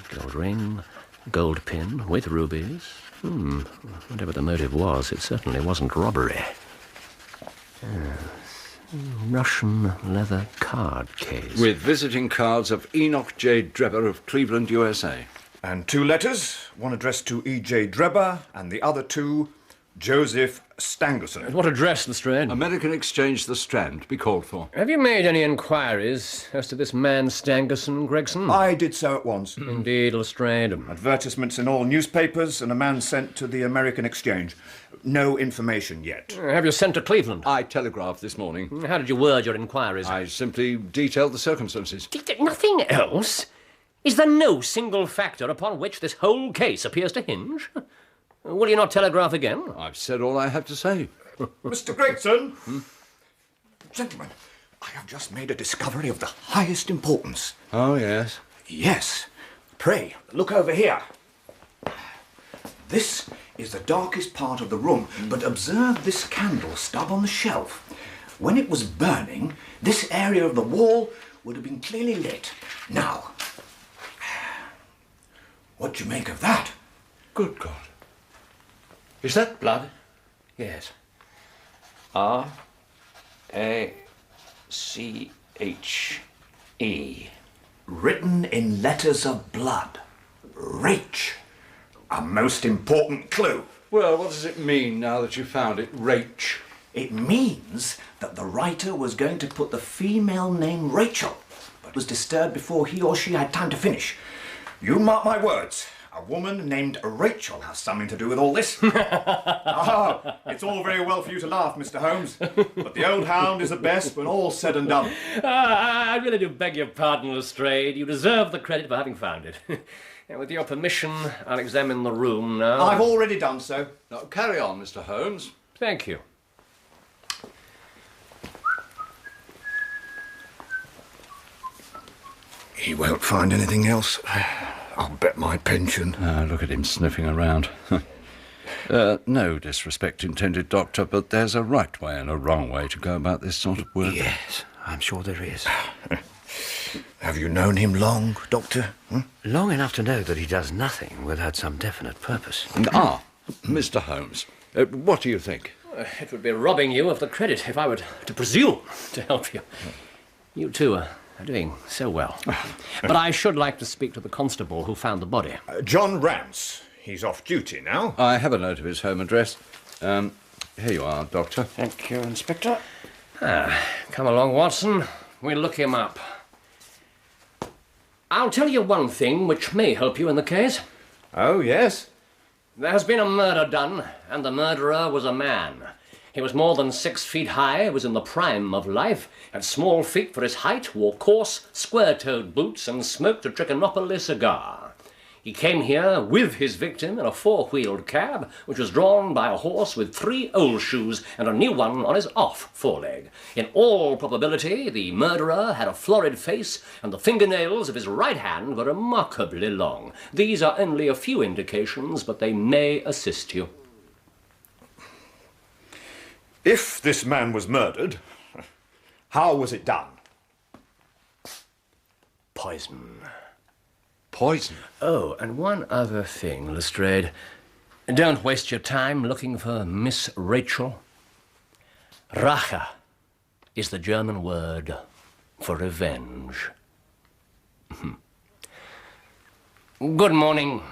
Speaker 2: gold ring, gold pin with rubies. Whatever the motive was, it certainly wasn't robbery. Russian leather card case.
Speaker 13: With visiting cards of Enoch J. Drebber of Cleveland, USA.
Speaker 14: And 2 letters, one addressed to E.J. Drebber and the other to Joseph Stangerson.
Speaker 2: At what address, Lestrade?
Speaker 13: American Exchange, the Strand. Be called for.
Speaker 2: Have you made any inquiries as to this man Stangerson, Gregson?
Speaker 14: I did so at once.
Speaker 2: Indeed, Lestrade.
Speaker 14: Advertisements in all newspapers and a man sent to the American Exchange. No information yet.
Speaker 2: Have you sent to Cleveland?
Speaker 13: I telegraphed this morning.
Speaker 2: How did you word your inquiries?
Speaker 13: I simply detailed the circumstances.
Speaker 2: Nothing else? Is there no single factor upon which this whole case appears to hinge? Will you not telegraph again?
Speaker 13: I've said all I have to say.
Speaker 14: Mr. Gregson! Gentlemen, I have just made a discovery of the highest importance.
Speaker 13: Oh, yes?
Speaker 14: Yes. Pray, look over here. This is the darkest part of the room, but observe this candle stub on the shelf. When it was burning, this area of the wall would have been clearly lit. Now, what do you make of that?
Speaker 13: Good God. Is that
Speaker 2: blood? Yes. R-A-C-H-E.
Speaker 14: Written in letters of blood. RACHE. A most important clue.
Speaker 13: Well, what does it mean now that you've found it, RACHE?
Speaker 14: It means that the writer was going to put the female name Rachel, but was disturbed before he or she had time to finish. You mark my words. A woman named Rachel has something to do with all this. It's all very well for you to laugh, Mr. Holmes, but the old hound is the best when all's said and done.
Speaker 2: I really do beg your pardon, Lestrade. You deserve the credit for having found it. And with your permission, I'll examine the room now.
Speaker 14: I've already done so.
Speaker 13: Now, carry on, Mr. Holmes.
Speaker 2: Thank you.
Speaker 14: He won't find anything else. I'll bet my pension.
Speaker 13: Look at him sniffing around. No disrespect intended, Doctor, but there's a right way and a wrong way to go about this sort of work.
Speaker 4: Yes, I'm sure there is.
Speaker 14: Have you known him long, Doctor?
Speaker 4: Long enough to know that he does nothing without some definite purpose.
Speaker 13: Mr. Holmes, what do you think?
Speaker 2: It would be robbing you of the credit if I were to presume to help you. You two are doing so well. But I should like to speak to the constable who found the body.
Speaker 14: John Rance. He's off duty now.
Speaker 13: I have a note of his home address. Here you are, Doctor.
Speaker 4: Thank you, Inspector.
Speaker 2: Come along, Watson. We'll look him up. I'll tell you one thing which may help you in the case.
Speaker 14: Oh, yes?
Speaker 2: There has been a murder done, and the murderer was a man. He was more than 6 feet high, was in the prime of life, had small feet for his height, wore coarse, square-toed boots, and smoked a Trichinopoly cigar. He came here with his victim in a 4-wheeled cab, which was drawn by a horse with 3 old shoes and a new one on his off foreleg. In all probability, the murderer had a florid face, and the fingernails of his right hand were remarkably long. These are only a few indications, but they may assist you.
Speaker 14: If this man was murdered, how was it done?
Speaker 2: Poison.
Speaker 13: Poison?
Speaker 2: Oh, and one other thing, Lestrade. Don't waste your time looking for Miss Rachel. Rache is the German word for revenge. Good morning.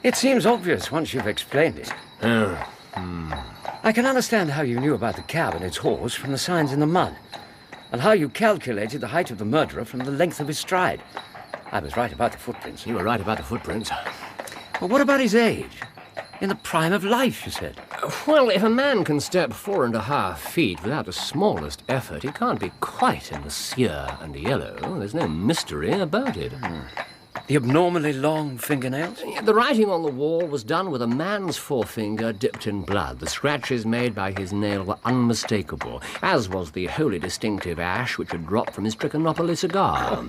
Speaker 4: It seems obvious once you've explained it. I can understand how you knew about the cab and its horse from the signs in the mud, and how you calculated the height of the murderer from the length of his stride. I was right about the footprints.
Speaker 2: You were right about the footprints.
Speaker 4: But what about his age? In the prime of life, you said.
Speaker 2: Well, if a man can step 4.5 feet without the smallest effort, he can't be quite in the sear and yellow. There's no mystery about it.
Speaker 4: The abnormally long fingernails?
Speaker 2: The writing on the wall was done with a man's forefinger dipped in blood. The scratches made by his nail were unmistakable, as was the wholly distinctive ash which had dropped from his Trichinopoly cigar.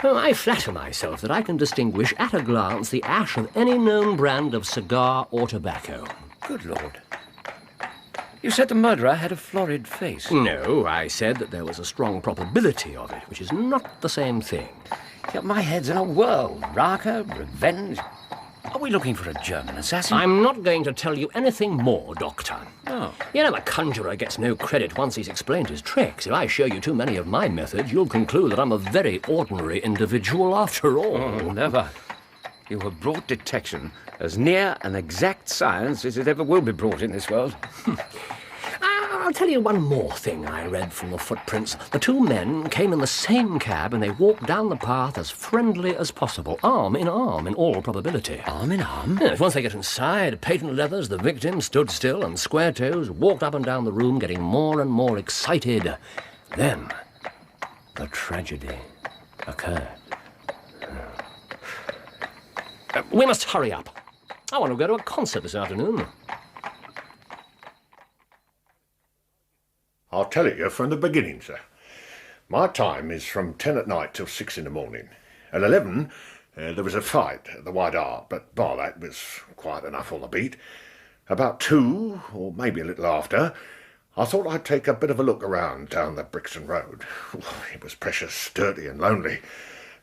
Speaker 2: I flatter myself that I can distinguish at a glance the ash of any known brand of cigar or tobacco.
Speaker 4: Good Lord. You said the murderer had a florid face.
Speaker 2: No, I said that there was a strong probability of it, which is not the same thing.
Speaker 4: Yet my head's in a whirl. Rache, revenge. Are we looking for a German assassin?
Speaker 2: I'm not going to tell you anything more, Doctor.
Speaker 4: Oh.
Speaker 2: You know, a conjurer gets no credit once he's explained his tricks. If I show you too many of my methods, you'll conclude that I'm a very ordinary individual after all.
Speaker 4: Oh, never. You have brought detection as near an exact science as it ever will be brought in this world.
Speaker 2: I'll tell you one more thing I read from the footprints. The two men came in the same cab and they walked down the path as friendly as possible, arm in all probability.
Speaker 4: Arm in arm?
Speaker 2: Yes, once they got inside, patent leathers, the victim stood still and square toes walked up and down the room, getting more and more excited. Then, the tragedy occurred. We must hurry up. I want to go to a concert this afternoon.
Speaker 11: I'll tell it you from the beginning, sir. My time is from 10 at night till 6 in the morning. At 11, there was a fight at the White Hart, but by that it was quiet enough on the beat. About 2, or maybe a little after, I thought I'd take a bit of a look around down the Brixton Road. It was precious dirty and lonely.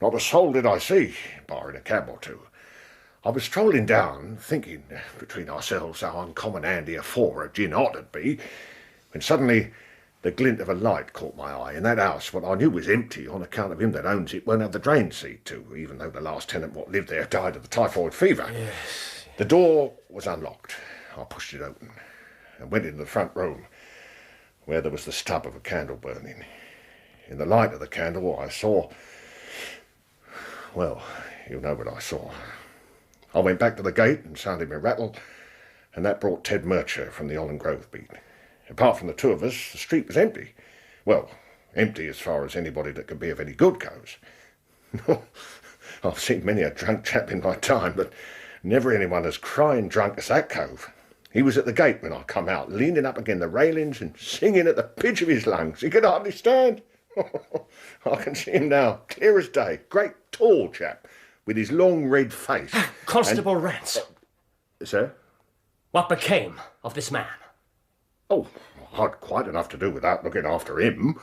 Speaker 11: Not a soul did I see, barring a cab or two. I was strolling down, thinking, between ourselves, how uncommon handy a 4 of gin hot'd be, when suddenly the glint of a light caught my eye, and that house, what I knew was empty on account of him that owns it, won't have the drain seat to, even though the last tenant what lived there died of the typhoid fever.
Speaker 2: Yes.
Speaker 11: The door was unlocked. I pushed it open and went into the front room, where there was the stub of a candle burning. In the light of the candle, I saw... Well, you know what I saw. I went back to the gate and sounded my rattle, and that brought Ted Murcher from the Holland Grove beat. Apart from the two of us, the street was empty. Well, empty as far as anybody that could be of any good goes. I've seen many a drunk chap in my time, but never anyone as crying drunk as that cove. He was at the gate when I come out, leaning up against the railings and singing at the pitch of his lungs. He could hardly stand. I can see him now, clear as day. Great tall chap, with his long red face.
Speaker 2: Constable Rance.
Speaker 11: Sir?
Speaker 2: What became of this man?
Speaker 11: Oh, I'd quite enough to do without looking after him.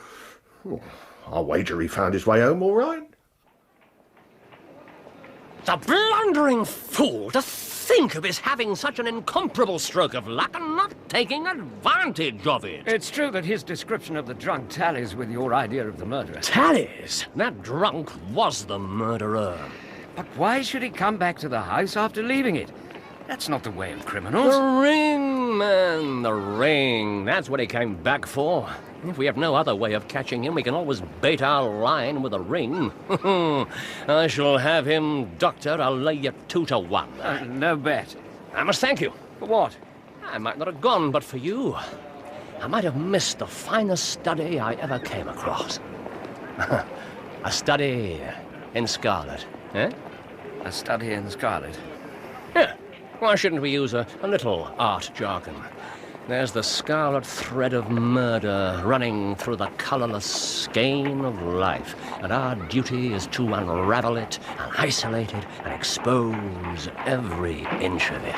Speaker 11: I'll wager he found his way home all right.
Speaker 2: The blundering fool! To think of his having such an incomparable stroke of luck and not taking advantage of it.
Speaker 4: It's true that his description of the drunk tallies with your idea of the murderer.
Speaker 2: Tallies? That drunk was the murderer.
Speaker 4: But why should he come back to the house after leaving it? That's not the way of criminals.
Speaker 2: The ring, man, the ring. That's what he came back for. If we have no other way of catching him, we can always bait our line with a ring. I shall have him, Doctor. I'll lay you 2 to 1.
Speaker 4: No bet.
Speaker 2: I must thank you.
Speaker 4: For what?
Speaker 2: I might not have gone but for you. I might have missed the finest study I ever came across. A study in Scarlet, eh?
Speaker 4: A study in Scarlet?
Speaker 2: Yeah. Why shouldn't we use a little art jargon? There's the scarlet thread of murder running through the colourless skein of life, and our duty is to unravel it and isolate it and expose every inch of it.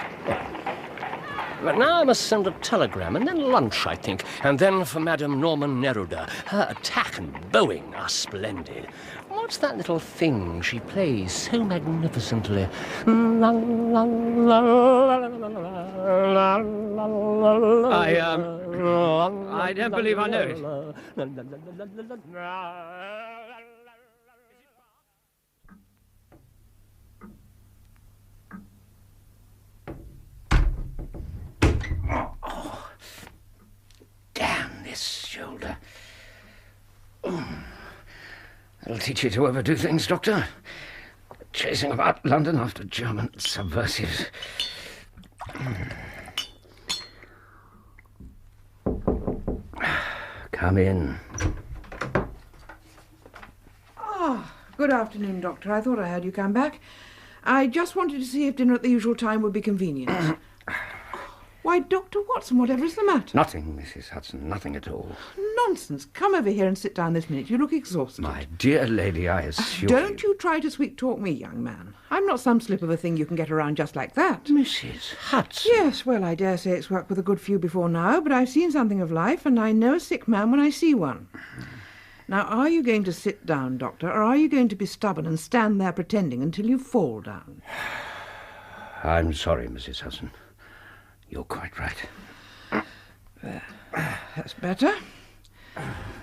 Speaker 2: But now I must send a telegram, and then lunch, I think, and then for Madame Norman Neruda. Her attack and bowing are splendid. What's that little thing she plays so magnificently?
Speaker 4: I don't believe I know it. Oh, damn this shoulder. That'll teach you to overdo things, Doctor. Chasing about London after German subversives. Come in.
Speaker 9: Ah, good afternoon, Doctor. I thought I heard you come back. I just wanted to see if dinner at the usual time would be convenient. Why, Dr. Watson, whatever is the matter?
Speaker 4: Nothing, Mrs. Hudson, nothing at all.
Speaker 9: Nonsense. Come over here and sit down this minute. You look exhausted.
Speaker 4: My dear lady, I assure
Speaker 9: Don't you try to sweet-talk me, young man. I'm not some slip of a thing you can get around just like that.
Speaker 4: Mrs. Hudson?
Speaker 9: Yes, well, I dare say it's worked with a good few before now, but I've seen something of life, and I know a sick man when I see one. Now, are you going to sit down, Doctor, or are you going to be stubborn and stand there pretending until you fall down?
Speaker 4: I'm sorry, Mrs. Hudson. You're quite right.
Speaker 9: That's better.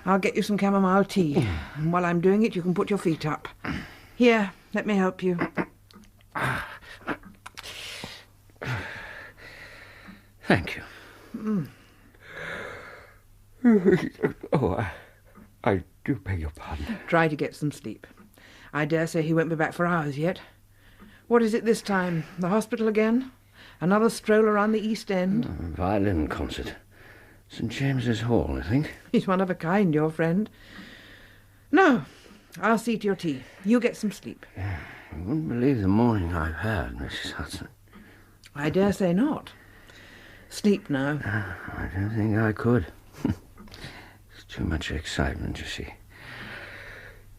Speaker 9: I'll get you some chamomile tea. And while I'm doing it, you can put your feet up. Here, let me help you.
Speaker 4: Thank you. Oh, I do beg your pardon.
Speaker 9: Try to get some sleep. I dare say he won't be back for hours yet. What is it this time? The hospital again? Another stroll around the East End?
Speaker 4: Violin concert. St. James's Hall, I think.
Speaker 9: He's one of a kind, your friend. No, I'll see to your tea. You get some sleep.
Speaker 4: You wouldn't believe the morning I've had, Mrs. Hudson.
Speaker 9: I dare say not. Sleep now.
Speaker 4: I don't think I could. It's too much excitement, you see.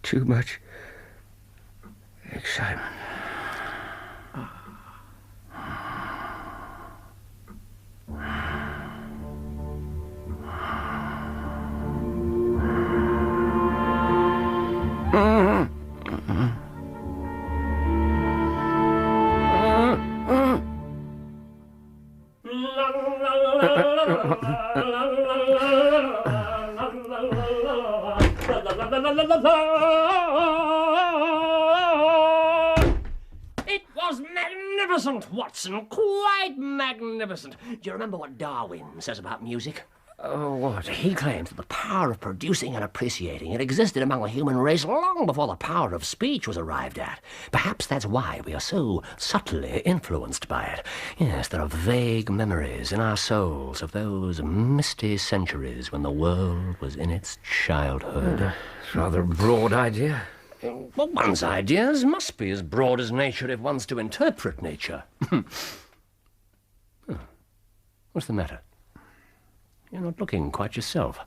Speaker 4: Too much excitement.
Speaker 2: It was magnificent, Watson. Quite magnificent. Do you remember what Darwin says about music?
Speaker 4: Oh, what?
Speaker 2: He claims that the power of producing and appreciating it existed among the human race long before the power of speech was arrived at. Perhaps that's why we are so subtly influenced by it. Yes, there are vague memories in our souls of those misty centuries when the world was in its childhood.
Speaker 4: It's rather a broad idea.
Speaker 2: Well, one's ideas must be as broad as nature if one's to interpret nature. What's the matter? You're not looking quite yourself.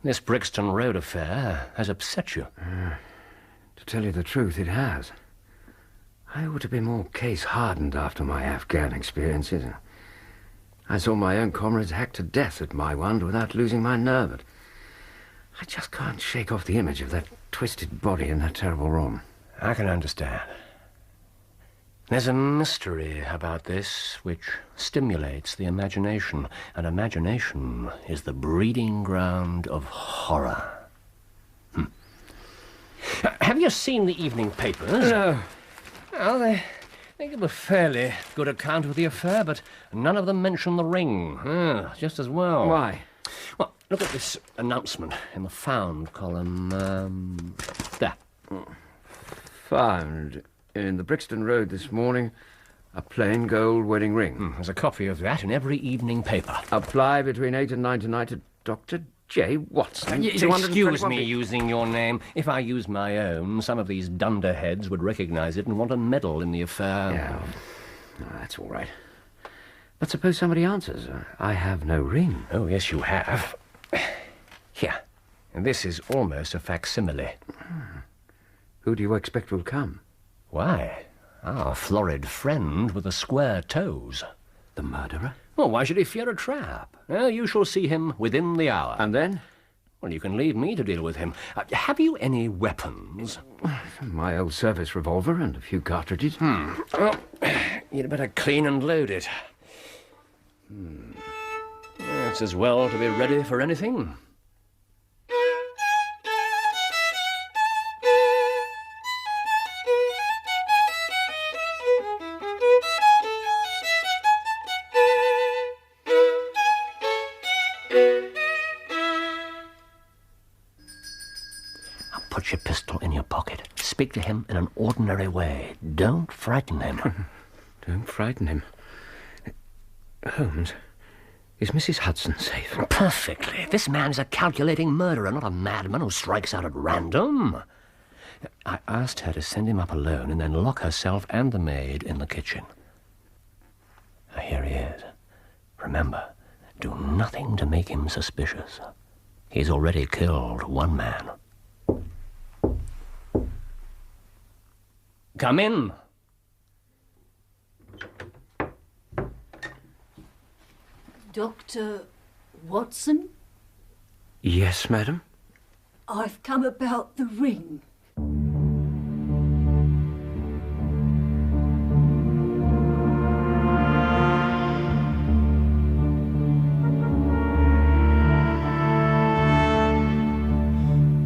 Speaker 2: This Brixton Road affair has upset you.
Speaker 4: To tell you the truth, it has. I ought to be more case-hardened after my Afghan experiences. I saw my own comrades hacked to death at Maiwand without losing my nerve. But I just can't shake off the image of that twisted body in that terrible room.
Speaker 2: I can understand. There's a mystery about this which stimulates the imagination, and imagination is the breeding ground of horror. Have you seen the evening papers?
Speaker 4: No.
Speaker 2: Well, they give a fairly good account of the affair, but none of them mention the ring. Just as well.
Speaker 4: Why?
Speaker 2: Well, look at this announcement in the found column. There.
Speaker 4: Found in the Brixton Road this morning, a plain gold wedding ring.
Speaker 2: There's a copy of that in every evening paper.
Speaker 4: Apply between 8 and 9 tonight to Dr. J. Watson.
Speaker 2: Excuse me using your name. If I used my own, some of these dunderheads would recognize it and want a medal in the affair.
Speaker 4: Yeah, that's all right. But suppose somebody answers. I have no ring.
Speaker 2: Oh, yes, you have. Here. This is almost a facsimile.
Speaker 4: Who do you expect will come?
Speaker 2: Why, our florid friend with the square toes.
Speaker 4: The murderer?
Speaker 2: Well, why should he fear a trap? You shall see him within the hour.
Speaker 4: And then?
Speaker 2: Well, you can leave me to deal with him. Have you any weapons?
Speaker 4: My old service revolver and a few cartridges.
Speaker 2: Well, you'd better clean and load it. It's as well to be ready for anything. Put your pistol in your pocket. Speak to him in an ordinary way. Don't frighten him.
Speaker 4: Don't frighten him. Holmes, is Mrs. Hudson safe?
Speaker 2: Perfectly. This man is a calculating murderer, not a madman who strikes out at random. I asked her to send him up alone and then lock herself and the maid in the kitchen. Here he is. Remember, do nothing to make him suspicious. He's already killed one man. Come in.
Speaker 10: Dr. Watson?
Speaker 4: Yes, madam?
Speaker 10: I've come about the ring.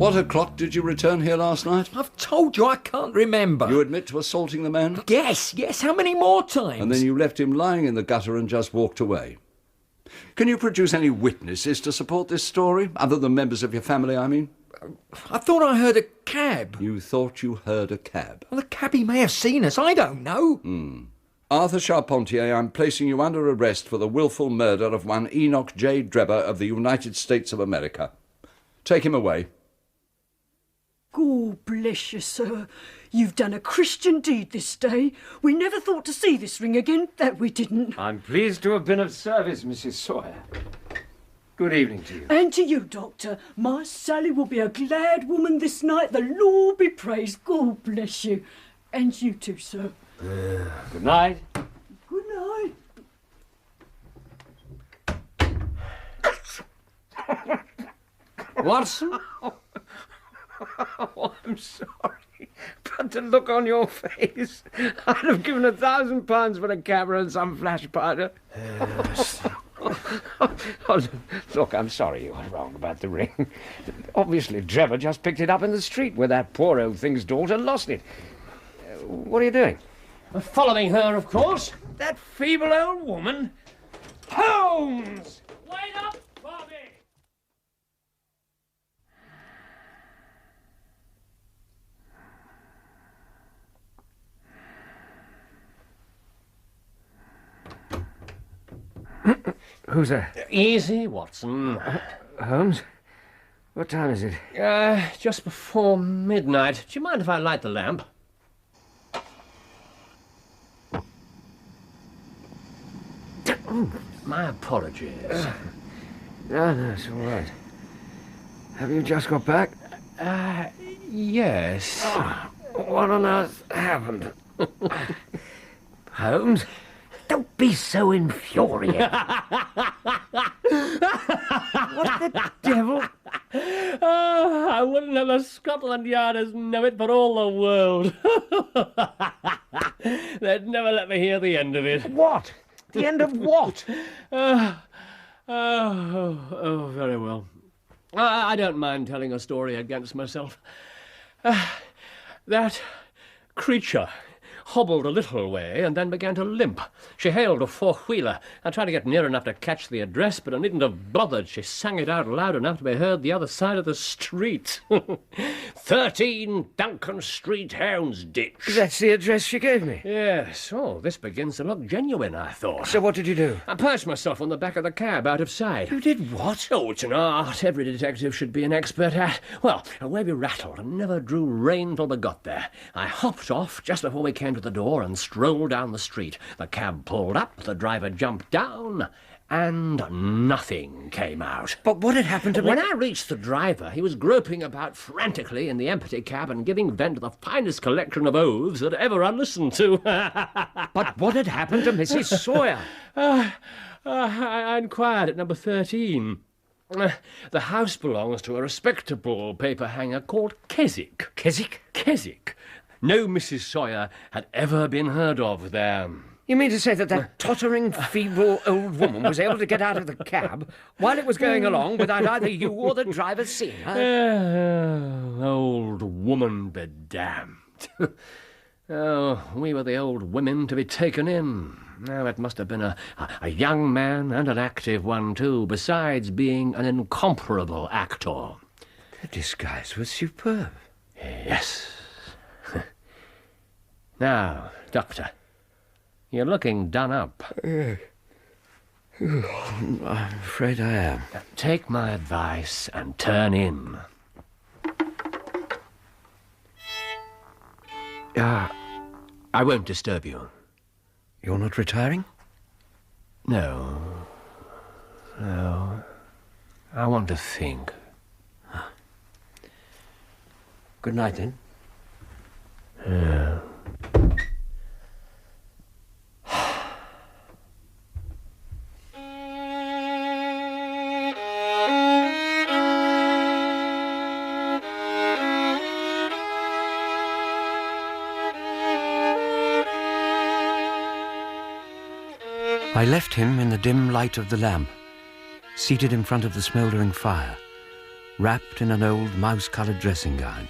Speaker 13: What o'clock did you return here last night?
Speaker 1: I've told you I can't remember.
Speaker 13: You admit to assaulting the man?
Speaker 1: Yes, how many more times?
Speaker 13: And then you left him lying in the gutter and just walked away. Can you produce any witnesses to support this story? Other than members of your family, I mean?
Speaker 1: I thought I heard a cab.
Speaker 13: You thought you heard a cab?
Speaker 1: Well, the cabby may have seen us, I don't know.
Speaker 13: Arthur Charpentier, I'm placing you under arrest for the willful murder of one Enoch J. Drebber of the United States of America. Take him away.
Speaker 10: God bless you, sir. You've done a Christian deed this day. We never thought to see this ring again, that we didn't.
Speaker 15: I'm pleased to have been of service, Mrs. Sawyer. Good evening to you.
Speaker 10: And to you, Doctor. My Sally will be a glad woman this night. The Lord be praised. God bless you. And you too, sir.
Speaker 15: Good night.
Speaker 10: Good night.
Speaker 15: Watson? Oh, I'm sorry, but the look on your face, I'd have given £1,000 for a camera and some flash powder. Oh, look, I'm sorry you were wrong about the ring. Obviously, Drebber just picked it up in the street where that poor old thing's daughter lost it. What are you doing?
Speaker 2: Following her, of course.
Speaker 15: That feeble old woman? Holmes!
Speaker 2: Wait up, Bobby!
Speaker 15: Who's there?
Speaker 2: Easy, Watson.
Speaker 15: Holmes? What time is it?
Speaker 2: Just before midnight. Do you mind if I light the lamp? My apologies.
Speaker 15: No, it's all right. Have you just got back?
Speaker 2: Yes.
Speaker 15: What on earth happened? Holmes? Don't be so infuriated. What the devil?
Speaker 2: Oh, I wouldn't have the Scotland Yarders know it for all the world. They'd never let me hear the end of it.
Speaker 15: What? The end of what?
Speaker 2: Very well. I don't mind telling a story against myself. That creature hobbled a little way and then began to limp. She hailed a four-wheeler. I tried to get near enough to catch the address, but I needn't have bothered. She sang it out loud enough to be heard the other side of the street. 13 Duncan Street, Houndsditch.
Speaker 15: That's the address she gave me?
Speaker 2: Yes. Oh, this begins to look genuine, I thought.
Speaker 15: So what did you do?
Speaker 2: I perched myself on the back of the cab, out of sight.
Speaker 15: You did what?
Speaker 2: Oh, it's an art every detective should be an expert at. Well, away we rattled and never drew rein till we got there. I hopped off just before we came to the door and strolled down the street. The cab pulled up, the driver jumped down, and nothing came out.
Speaker 15: But what had happened to me?
Speaker 2: When I reached the driver, he was groping about frantically in the empty cab and giving vent to the finest collection of oaths that ever I listened to.
Speaker 15: But what had happened to Mrs. Sawyer?
Speaker 2: I inquired at number 13. The house belongs to a respectable paper hanger called Keswick.
Speaker 15: Keswick?
Speaker 2: Keswick. No Mrs. Sawyer had ever been heard of there.
Speaker 15: You mean to say that tottering, feeble old woman was able to get out of the cab while it was going along without either you or the driver seeing her?
Speaker 2: Old woman be damned. Oh, we were the old women to be taken in. Now, it must have been a young man and an active one, too, besides being an incomparable actor.
Speaker 15: The disguise was superb.
Speaker 2: Yes. Now, Doctor, you're looking done up.
Speaker 15: I'm afraid I am.
Speaker 2: Take my advice and turn in. I won't disturb you.
Speaker 15: You're not retiring?
Speaker 2: No. I want to think.
Speaker 15: Good night, then.
Speaker 2: Yeah.
Speaker 4: I left him in the dim light of the lamp, seated in front of the smouldering fire, wrapped in an old mouse-coloured dressing gown,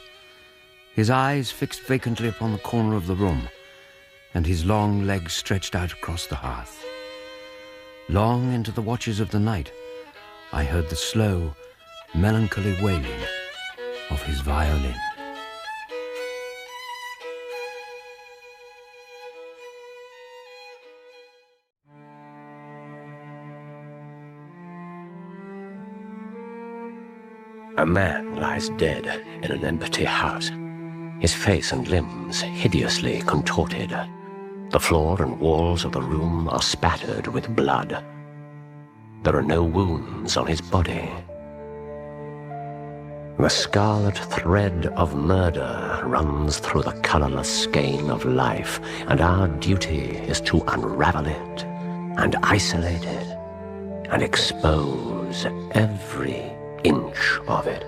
Speaker 4: his eyes fixed vacantly upon the corner of the room, and his long legs stretched out across the hearth. Long into the watches of the night, I heard the slow, melancholy wailing of his violin.
Speaker 2: A man lies dead in an empty house, his face and limbs hideously contorted. The floor and walls of the room are spattered with blood. There are no wounds on his body. The scarlet thread of murder runs through the colourless skein of life, and our duty is to unravel it and isolate it and expose every inch of it.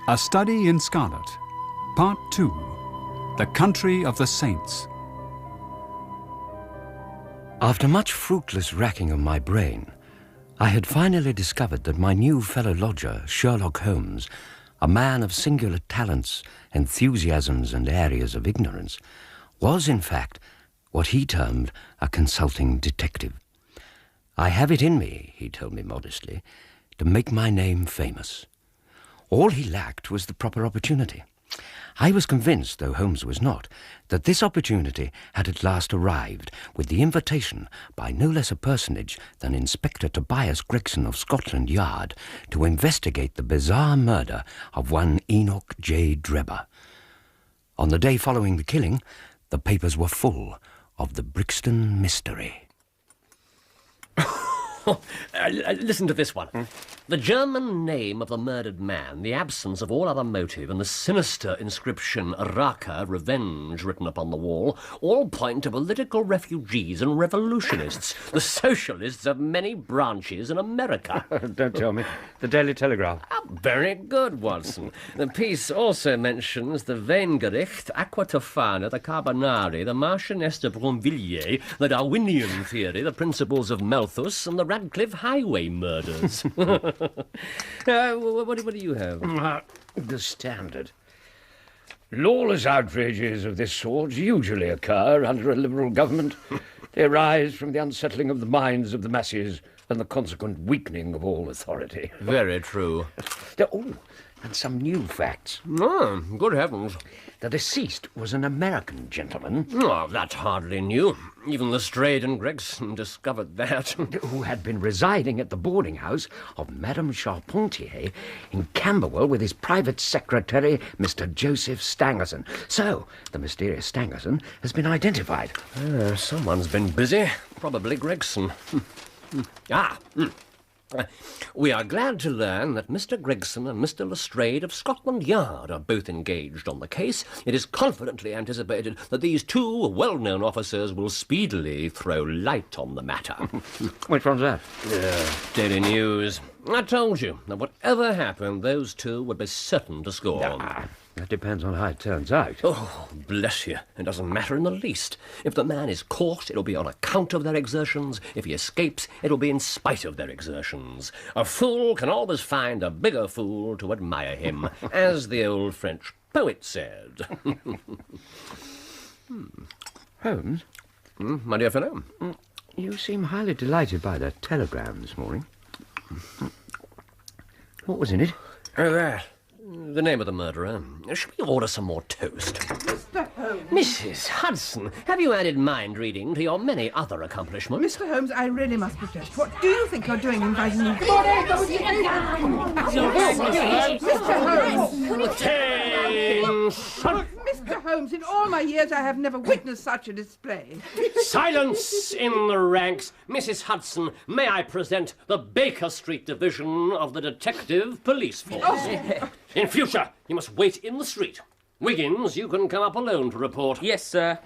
Speaker 3: A Study in Scarlet, Part 2, The Country of the Saints.
Speaker 4: After much fruitless racking of my brain, I had finally discovered that my new fellow lodger, Sherlock Holmes, a man of singular talents, enthusiasms, and areas of ignorance, was in fact what he termed a consulting detective. I have it in me, he told me modestly, to make my name famous. All he lacked was the proper opportunity. I was convinced, though Holmes was not, that this opportunity had at last arrived with the invitation by no less a personage than Inspector Tobias Gregson of Scotland Yard to investigate the bizarre murder of one Enoch J. Drebber. On the day following the killing, the papers were full of the Brixton mystery.
Speaker 2: Listen to this one. The German name of the murdered man, the absence of all other motive, and the sinister inscription RACHE, revenge, written upon the wall, all point to political refugees and revolutionists, the socialists of many branches in America.
Speaker 15: Don't tell me. The Daily Telegraph.
Speaker 2: Very good, Watson. The piece also mentions the Weingericht, Aqua Tofana, the Carbonari, the Marchioness de Bronvilliers, the Darwinian theory, the principles of Malthus, and the Radcliffe Highway murders. What do you have?
Speaker 15: The Standard. Lawless outrages of this sort usually occur under a Liberal government. They arise from the unsettling of the minds of the masses and the consequent weakening of all authority.
Speaker 2: Very true.
Speaker 15: And some new facts.
Speaker 2: Oh, good heavens.
Speaker 15: The deceased was an American gentleman.
Speaker 2: Oh, that's hardly new. Even Lestrade and Gregson discovered that.
Speaker 15: Who had been residing at the boarding house of Madame Charpentier in Camberwell with his private secretary, Mr. Joseph Stangerson. So, the mysterious Stangerson has been identified.
Speaker 2: Someone's been busy. Probably Gregson. We are glad to learn that Mr. Gregson and Mr. Lestrade of Scotland Yard are both engaged on the case. It is confidently anticipated that these two well-known officers will speedily throw light on the matter.
Speaker 15: Which one's that?
Speaker 2: Daily News. I told you that whatever happened, those two would be certain to score.
Speaker 15: That depends on how it turns out.
Speaker 2: Oh, bless you. It doesn't matter in the least. If the man is caught, it'll be on account of their exertions. If he escapes, it'll be in spite of their exertions. A fool can always find a bigger fool to admire him, as the old French poet said.
Speaker 15: Holmes?
Speaker 2: My dear fellow?
Speaker 15: You seem highly delighted by the telegram this morning. What was in it?
Speaker 2: Oh, that. The name of the murderer. Should we order some more toast?
Speaker 9: Mr. Holmes.
Speaker 2: Mrs. Hudson, have you added mind reading to your many other accomplishments?
Speaker 9: Mr. Holmes, I really must protest. What do you think you're doing inviting me?
Speaker 2: Mr. Holmes!
Speaker 9: Mr. Holmes, in all my years I have never witnessed such a display.
Speaker 2: Silence in the ranks. Mrs. Hudson, may I present the Baker Street Division of the Detective Police Force? In future, you must wait in the street. Wiggins, you can come up alone to report.
Speaker 16: Yes, sir.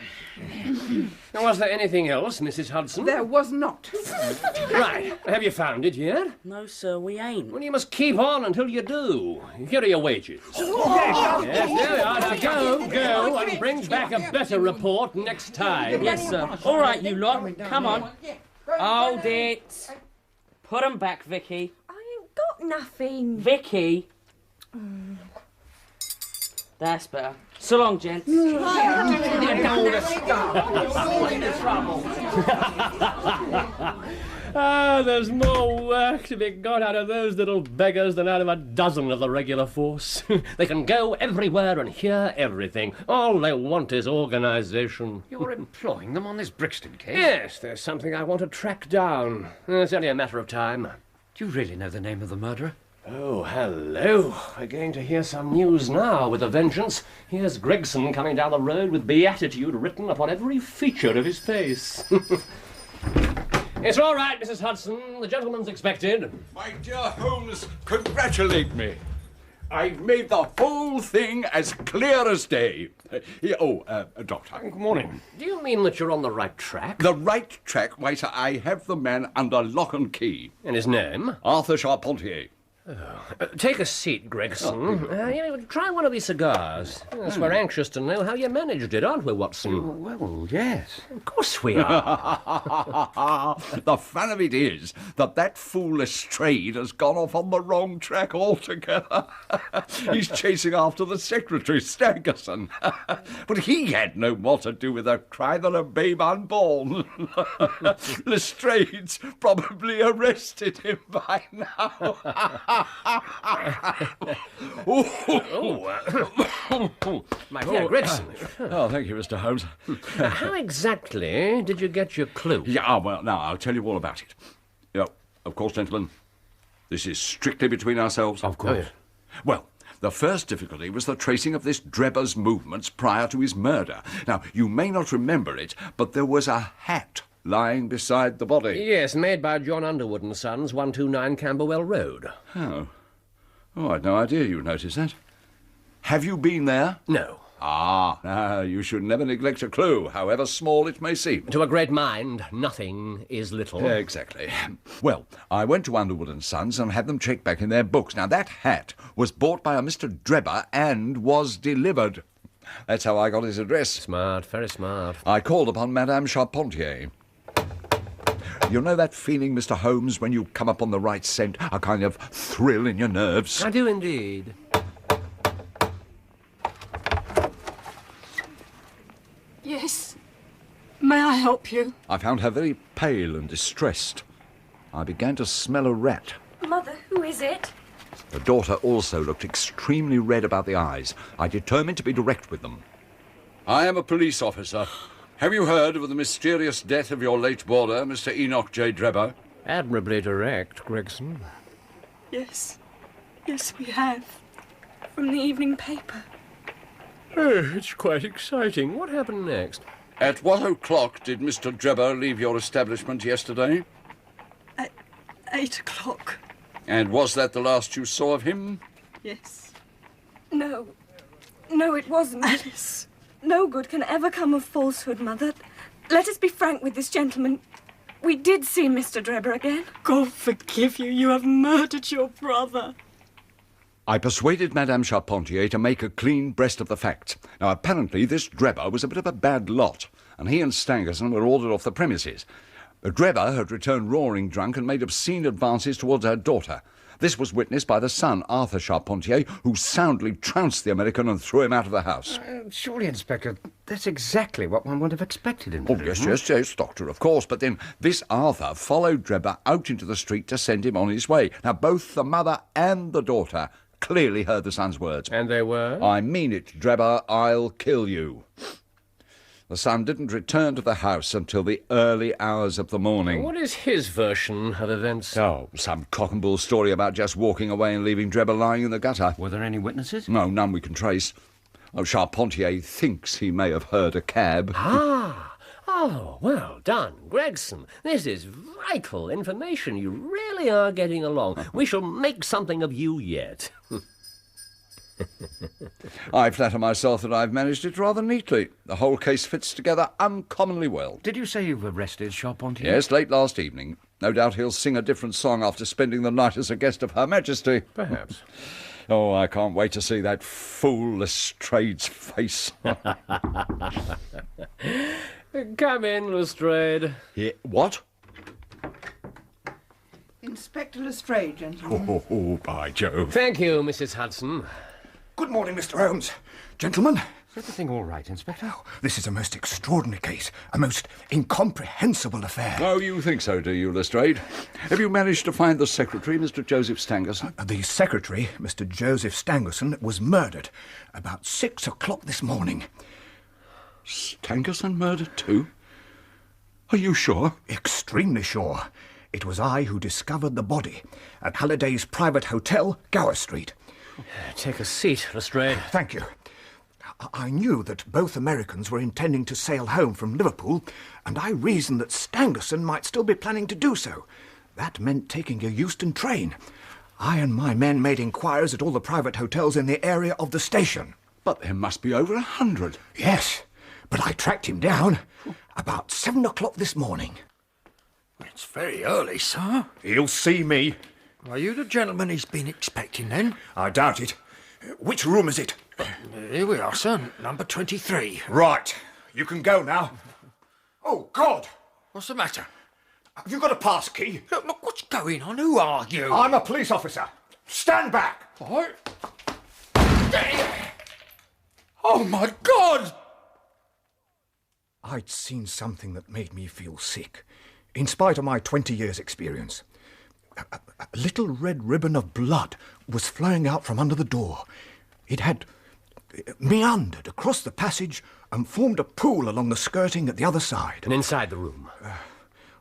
Speaker 2: Now, was there anything else, Mrs. Hudson?
Speaker 9: There was not.
Speaker 2: Right. Have you found it yet?
Speaker 16: No, sir, we ain't.
Speaker 2: Well, you must keep on until you do. Here are your wages. Yes, there we are. Now go, and bring back a better report next time.
Speaker 16: Yes, sir. All right, you lot. Come on. Hold it. Put 'em back, Vicky.
Speaker 7: I ain't got nothing.
Speaker 16: Vicky. That's better. So long, gents.
Speaker 2: Ah, there's more work to be got out of those little beggars than out of a dozen of the regular force. They can go everywhere and hear everything. All they want is organisation.
Speaker 15: You're employing them on this Brixton case?
Speaker 2: Yes, there's something I want to track down. It's only a matter of time.
Speaker 4: Do you really know the name of the murderer?
Speaker 2: Oh, hello. We're going to hear some news now with a vengeance. Here's Gregson coming down the road with beatitude written upon every feature of his face. It's all right, Mrs. Hudson. The gentleman's expected.
Speaker 17: My dear Holmes, congratulate me. I've made the whole thing as clear as day. Doctor.
Speaker 2: Good morning. Do you mean that you're on the right track?
Speaker 17: The right track? Why, sir, I have the man under lock and key.
Speaker 2: And his name?
Speaker 17: Arthur Charpentier.
Speaker 2: Take a seat, Gregson. Try one of these cigars. Yes, we're anxious to know how you managed it, aren't we, Watson?
Speaker 17: Well, yes.
Speaker 2: Of course we are.
Speaker 17: The fun of it is that fool Lestrade has gone off on the wrong track altogether. He's chasing after the secretary, Stangerson. But he had no more to do with the crime than a babe unborn. Lestrade's probably arrested him by now.
Speaker 2: My dear Gregson.
Speaker 17: Oh, thank you, Mr. Holmes.
Speaker 2: How exactly did you get your clue?
Speaker 17: Yeah, well, now, I'll tell you all about it. Of course, gentlemen, this is strictly between ourselves.
Speaker 2: Of course.
Speaker 17: Well, the first difficulty was the tracing of this Drebber's movements prior to his murder. Now, you may not remember it, but there was a hat lying beside the body.
Speaker 2: Yes, made by John Underwood and Sons, 129 Camberwell Road.
Speaker 17: Oh, I'd no idea you noticed that. Have you been there?
Speaker 2: No.
Speaker 17: Now, you should never neglect a clue, however small it may seem.
Speaker 2: To a great mind, nothing is little.
Speaker 17: Exactly. Well, I went to Underwood and Sons and had them checked back in their books. Now, that hat was bought by a Mr. Drebber and was delivered. That's how I got his address.
Speaker 2: Smart, very smart.
Speaker 17: I called upon Madame Charpentier. You know that feeling, Mr. Holmes, when you come up on the right scent, a kind of thrill in your nerves?
Speaker 2: I do indeed.
Speaker 10: Yes. May I help you?
Speaker 17: I found her very pale and distressed. I began to smell a rat.
Speaker 7: Mother, who is it?
Speaker 17: The daughter also looked extremely red about the eyes. I determined to be direct with them. I am a police officer. Have you heard of the mysterious death of your late boarder, Mr. Enoch J. Drebber?
Speaker 2: Admirably direct, Gregson.
Speaker 7: Yes. Yes, we have. From the evening paper.
Speaker 2: Oh, it's quite exciting. What happened next?
Speaker 17: At what o'clock did Mr. Drebber leave your establishment yesterday?
Speaker 7: At 8 o'clock.
Speaker 17: And was that the last you saw of him?
Speaker 7: Yes. No. No, it wasn't. Alice. No good can ever come of falsehood, Mother. Let us be frank with this gentleman. We did see Mr. Drebber again.
Speaker 10: God forgive you. You have murdered your brother.
Speaker 17: I persuaded Madame Charpentier to make a clean breast of the facts. Now, apparently, this Drebber was a bit of a bad lot, and he and Stangerson were ordered off the premises. The Drebber had returned roaring drunk and made obscene advances towards her daughter. This was witnessed by the son, Arthur Charpentier, who soundly trounced the American and threw him out of the house.
Speaker 15: Surely, Inspector, that's exactly what one would have expected him to do.
Speaker 17: Yes, Doctor, of course. But then this Arthur followed Drebber out into the street to send him on his way. Now, both the mother and the daughter clearly heard the son's words.
Speaker 2: And they were?
Speaker 17: I mean it, Drebber, I'll kill you. The son didn't return to the house until the early hours of the morning.
Speaker 2: What is his version of events?
Speaker 17: Oh, some cock and bull story about just walking away and leaving Drebber lying in the gutter.
Speaker 4: Were there any witnesses?
Speaker 17: No, none we can trace. Charpentier thinks he may have heard a cab.
Speaker 2: Oh, well done, Gregson. This is vital information. You really are getting along. We shall make something of you yet.
Speaker 17: I flatter myself that I've managed it rather neatly. The whole case fits together uncommonly well.
Speaker 4: Did you say you've arrested Charpentier?
Speaker 17: Yes, late last evening. No doubt he'll sing a different song after spending the night as a guest of Her Majesty.
Speaker 4: Perhaps.
Speaker 17: Oh, I can't wait to see that fool Lestrade's face.
Speaker 2: Come in, Lestrade.
Speaker 17: Yeah, what?
Speaker 9: Inspector Lestrade, gentlemen.
Speaker 17: Oh, by Jove.
Speaker 2: Thank you, Mrs. Hudson.
Speaker 18: Good morning, Mr. Holmes. Gentlemen.
Speaker 4: Is everything all right, Inspector?
Speaker 18: This is a most extraordinary case, a most incomprehensible affair.
Speaker 17: Oh, you think so, do you, Lestrade? Have you managed to find the secretary, Mr. Joseph Stangerson?
Speaker 18: The secretary, Mr. Joseph Stangerson, was murdered about 6 o'clock this morning.
Speaker 17: Stangerson murdered too? Are you sure?
Speaker 18: Extremely sure. It was I who discovered the body at Halliday's private hotel, Gower Street.
Speaker 2: Take a seat, Lestrade.
Speaker 18: Thank you. I knew that both Americans were intending to sail home from Liverpool, and I reasoned that Stangerson might still be planning to do so. That meant taking a Euston train. I and my men made inquiries at all the private hotels in the area of the station.
Speaker 17: But there must be over 100.
Speaker 18: Yes, but I tracked him down about 7 o'clock this morning.
Speaker 1: It's very early, sir.
Speaker 18: He'll see me.
Speaker 1: Are you the gentleman he's been expecting, then?
Speaker 18: I doubt it. Which room is it?
Speaker 1: Here we are, sir. Number 23.
Speaker 18: Right. You can go now. Oh, God!
Speaker 1: What's the matter?
Speaker 18: Have you got a pass key?
Speaker 1: Look, what's going on? Who are you?
Speaker 18: I'm a police officer. Stand back!
Speaker 1: What? Oh, my God!
Speaker 18: I'd seen something that made me feel sick, in spite of my 20 years' experience. A little red ribbon of blood was flowing out from under the door. It had meandered across the passage and formed a pool along the skirting at the other side.
Speaker 2: And inside the room?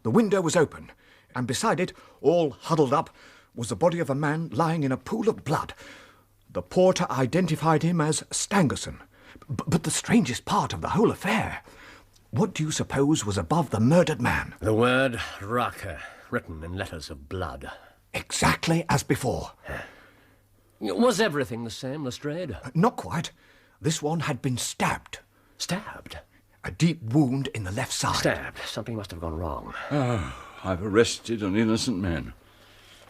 Speaker 18: The window was open, and beside it, all huddled up, was the body of a man lying in a pool of blood. The porter identified him as Stangerson. But the strangest part of the whole affair, what do you suppose was above the murdered man?
Speaker 2: The word RACHE, written in letters of blood.
Speaker 18: Exactly as before.
Speaker 2: Was everything the same, Lestrade?
Speaker 18: Not quite. This one had been stabbed.
Speaker 2: Stabbed?
Speaker 18: A deep wound in the left side.
Speaker 2: Stabbed. Something must have gone wrong.
Speaker 17: Oh, I've arrested an innocent man.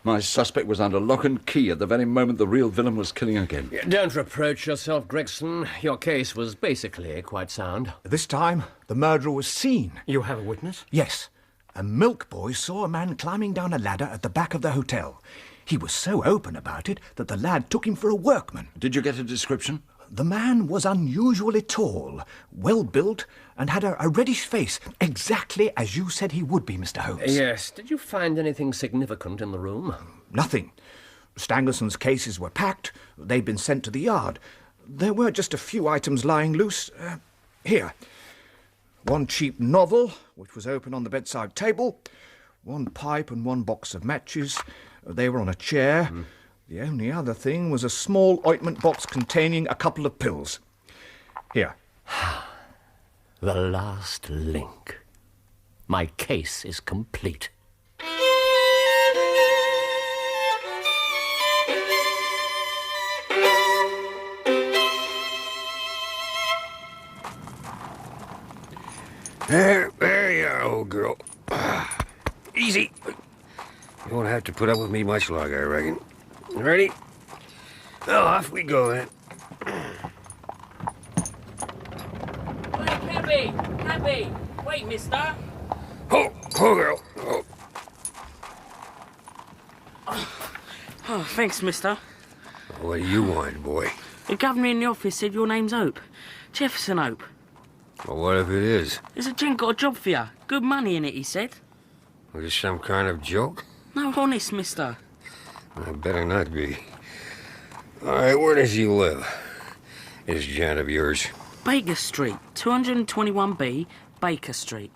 Speaker 17: My suspect was under lock and key at the very moment the real villain was killing again.
Speaker 2: Don't reproach yourself, Gregson. Your case was basically quite sound.
Speaker 18: This time, the murderer was seen.
Speaker 2: You have a witness?
Speaker 18: Yes. A milk boy saw a man climbing down a ladder at the back of the hotel. He was so open about it that the lad took him for a workman.
Speaker 17: Did you get a description?
Speaker 18: The man was unusually tall, well-built, and had a reddish face, exactly as you said he would be, Mr. Holmes.
Speaker 2: Yes. Did you find anything significant in the room?
Speaker 18: Nothing. Stangerson's cases were packed. They'd been sent to the yard. There were just a few items lying loose. Here. One cheap novel, which was open on the bedside table. One pipe and one box of matches. They were on a chair. The only other thing was a small ointment box containing a couple of pills. Here.
Speaker 2: The last link. My case is complete.
Speaker 19: There you are, old girl. Easy. You won't have to put up with me much longer, I reckon. Ready? Well, off we go, then.
Speaker 16: Hey, cabby! Wait, mister!
Speaker 19: Oh, girl. Oh.
Speaker 16: Oh, thanks, mister.
Speaker 19: What do you want, boy?
Speaker 16: The governor in the office said your name's Hope. Jefferson Hope.
Speaker 19: Well, what if it is?
Speaker 16: There's a gent got a job for you. Good money in it, he said.
Speaker 19: Was this some kind of joke?
Speaker 16: No, honest, mister.
Speaker 19: I better not be. All right, where does he live? This gent of yours.
Speaker 16: Baker Street, 221B, Baker Street.